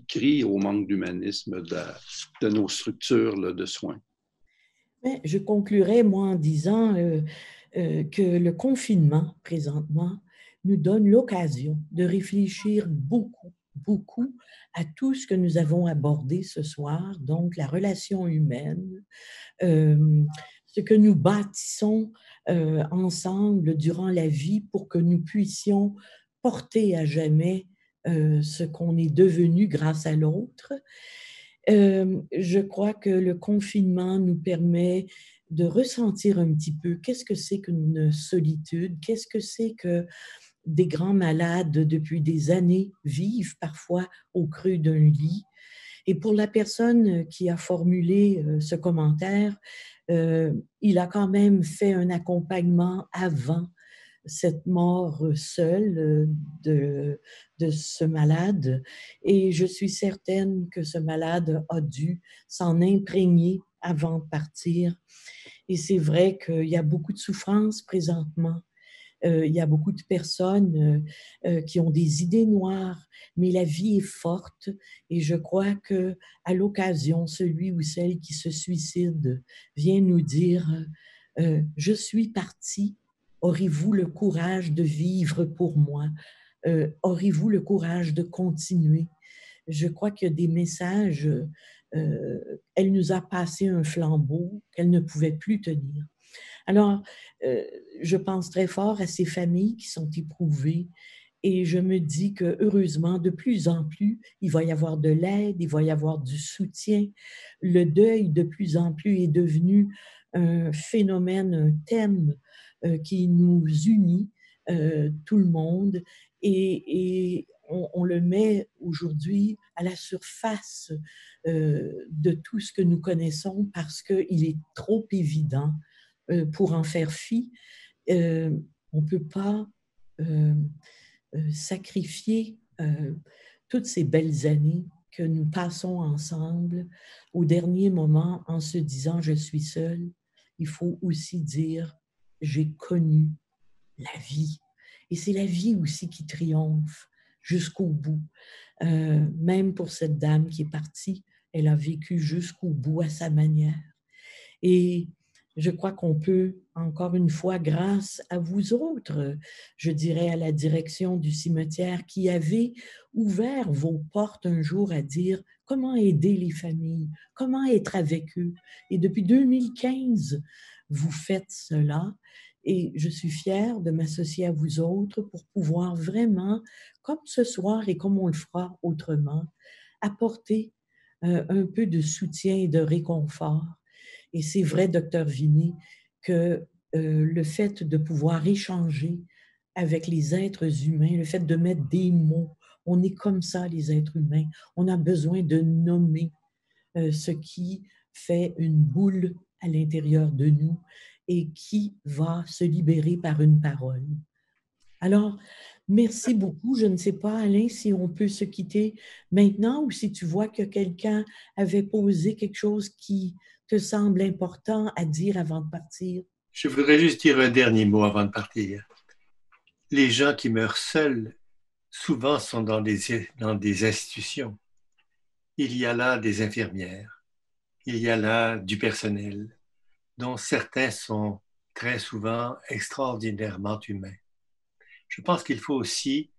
crient au manque d'humanisme de nos structures là, de soins? Mais je conclurai, moi, en disant que le confinement, présentement, nous donne l'occasion de réfléchir beaucoup, beaucoup à tout ce que nous avons abordé ce soir, donc la relation humaine, ce que nous bâtissons ensemble durant la vie pour que nous puissions porter à jamais ce qu'on est devenu grâce à l'autre. Je crois que le confinement nous permet de ressentir un petit peu qu'est-ce que c'est qu'une solitude, qu'est-ce que c'est que des grands malades depuis des années vivent parfois au creux d'un lit. Et pour la personne qui a formulé ce commentaire, il a quand même fait un accompagnement avant cette mort seule de ce malade. Et je suis certaine que ce malade a dû s'en imprégner avant de partir. Et c'est vrai qu'il y a beaucoup de souffrance présentement. Il y a beaucoup de personnes qui ont des idées noires, mais la vie est forte, et je crois que à l'occasion, celui ou celle qui se suicide vient nous dire je suis parti, aurez-vous le courage de vivre pour moi? Aurez-vous le courage de continuer? Je crois qu'il y a des messages, elle nous a passé un flambeau qu'elle ne pouvait plus tenir. Alors, je pense très fort à ces familles qui sont éprouvées, et je me dis que heureusement, de plus en plus, il va y avoir de l'aide, il va y avoir du soutien. Le deuil, de plus en plus, est devenu un phénomène, un thème qui nous unit, tout le monde, et on le met aujourd'hui à la surface de tout ce que nous connaissons parce qu'il est trop évident pour en faire fi. On ne peut pas sacrifier toutes ces belles années que nous passons ensemble au dernier moment en se disant « je suis seule ». Il faut aussi dire « j'ai connu la vie ». Et c'est la vie aussi qui triomphe jusqu'au bout. Même pour cette dame qui est partie, elle a vécu jusqu'au bout à sa manière. Et je crois qu'on peut, encore une fois, grâce à vous autres, je dirais à la direction du cimetière qui avez ouvert vos portes un jour à dire comment aider les familles, comment être avec eux. Et depuis 2015, vous faites cela. Et je suis fière de m'associer à vous autres pour pouvoir vraiment, comme ce soir et comme on le fera autrement, apporter un peu de soutien et de réconfort. Et c'est vrai, docteur Vinet, que le fait de pouvoir échanger avec les êtres humains, le fait de mettre des mots, on est comme ça, les êtres humains, on a besoin de nommer ce qui fait une boule à l'intérieur de nous et qui va se libérer par une parole. Alors, merci beaucoup. Je ne sais pas, Alain, si on peut se quitter maintenant ou si tu vois que quelqu'un avait posé quelque chose qui te semble important à dire avant de partir. Je voudrais juste dire un dernier mot avant de partir. Les gens qui meurent seuls, souvent sont dans des institutions. Il y a là des infirmières, il y a là du personnel, dont certains sont très souvent extraordinairement humains. Je pense qu'il faut aussi,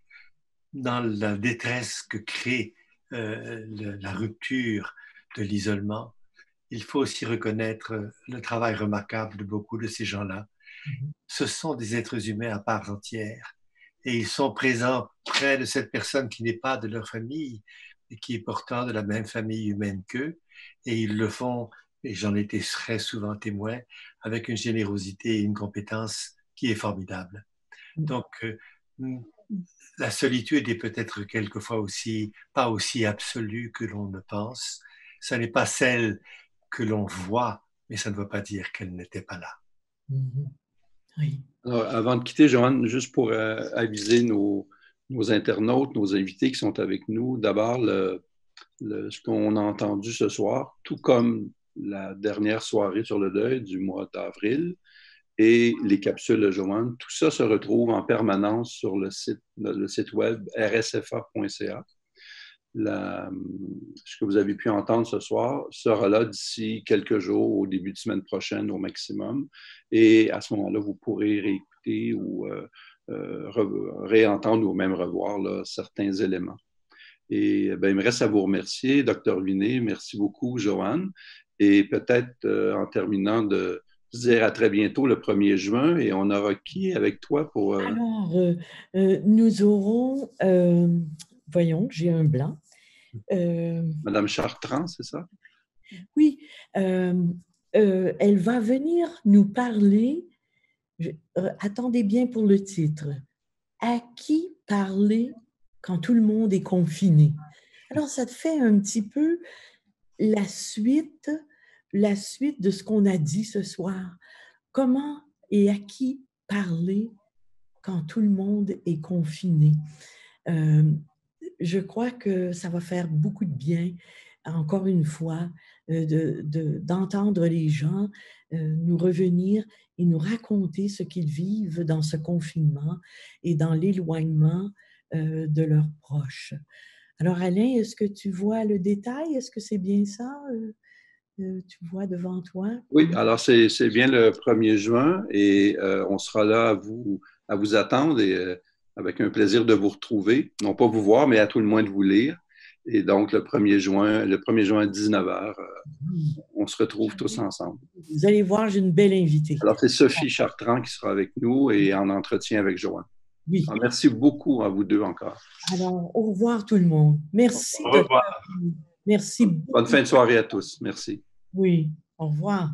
dans la détresse que crée la rupture de l'isolement, il faut aussi reconnaître le travail remarquable de beaucoup de ces gens-là. Ce sont des êtres humains à part entière et ils sont présents près de cette personne qui n'est pas de leur famille et qui est pourtant de la même famille humaine qu'eux, et ils le font, et j'en étais très souvent témoin, avec une générosité et une compétence qui est formidable. Donc, la solitude est peut-être quelquefois aussi, pas aussi absolue que l'on ne pense. Ce n'est pas celle que l'on voit, mais ça ne veut pas dire qu'elle n'était pas là. Oui. Alors, avant de quitter, Joanne, juste pour aviser nos internautes, nos invités qui sont avec nous, d'abord, ce qu'on a entendu ce soir, tout comme la dernière soirée sur le deuil du mois d'avril et les capsules de Joanne, tout ça se retrouve en permanence sur le site web rsfa.ca. Ce que vous avez pu entendre ce soir sera là d'ici quelques jours, au début de semaine prochaine au maximum. Et à ce moment-là, vous pourrez réécouter ou réentendre ou même revoir là, certains éléments. Et ben, il me reste à vous remercier, Dr Vinet. Merci beaucoup, Joanne. Et peut-être en terminant de se dire à très bientôt le 1er juin. Et on aura qui avec toi pour... Alors, nous aurons... voyons, j'ai un blanc. Madame Chartrand, c'est ça? Oui, elle va venir nous parler, attendez bien pour le titre, à qui parler quand tout le monde est confiné? Alors, ça te fait un petit peu la suite de ce qu'on a dit ce soir. Comment et à qui parler quand tout le monde est confiné? Je crois que ça va faire beaucoup de bien, encore une fois, d'entendre les gens nous revenir et nous raconter ce qu'ils vivent dans ce confinement et dans l'éloignement de leurs proches. Alors, Alain, est-ce que tu vois le détail? Est-ce que c'est bien ça? Tu vois devant toi? Oui, alors c'est bien le 1er juin et on sera là à vous attendre et avec un plaisir de vous retrouver. Non pas vous voir, mais à tout le moins de vous lire. Et donc, le 1er juin à 19h, on se retrouve tous ensemble. Vous allez voir, j'ai une belle invitée. Alors, c'est Sophie Chartrand qui sera avec nous et en entretien avec Joanne. Oui. Alors, merci beaucoup à vous deux encore. Alors, au revoir tout le monde. Merci. Au revoir. Merci beaucoup. Bonne fin de soirée à tous. Merci. Oui, au revoir.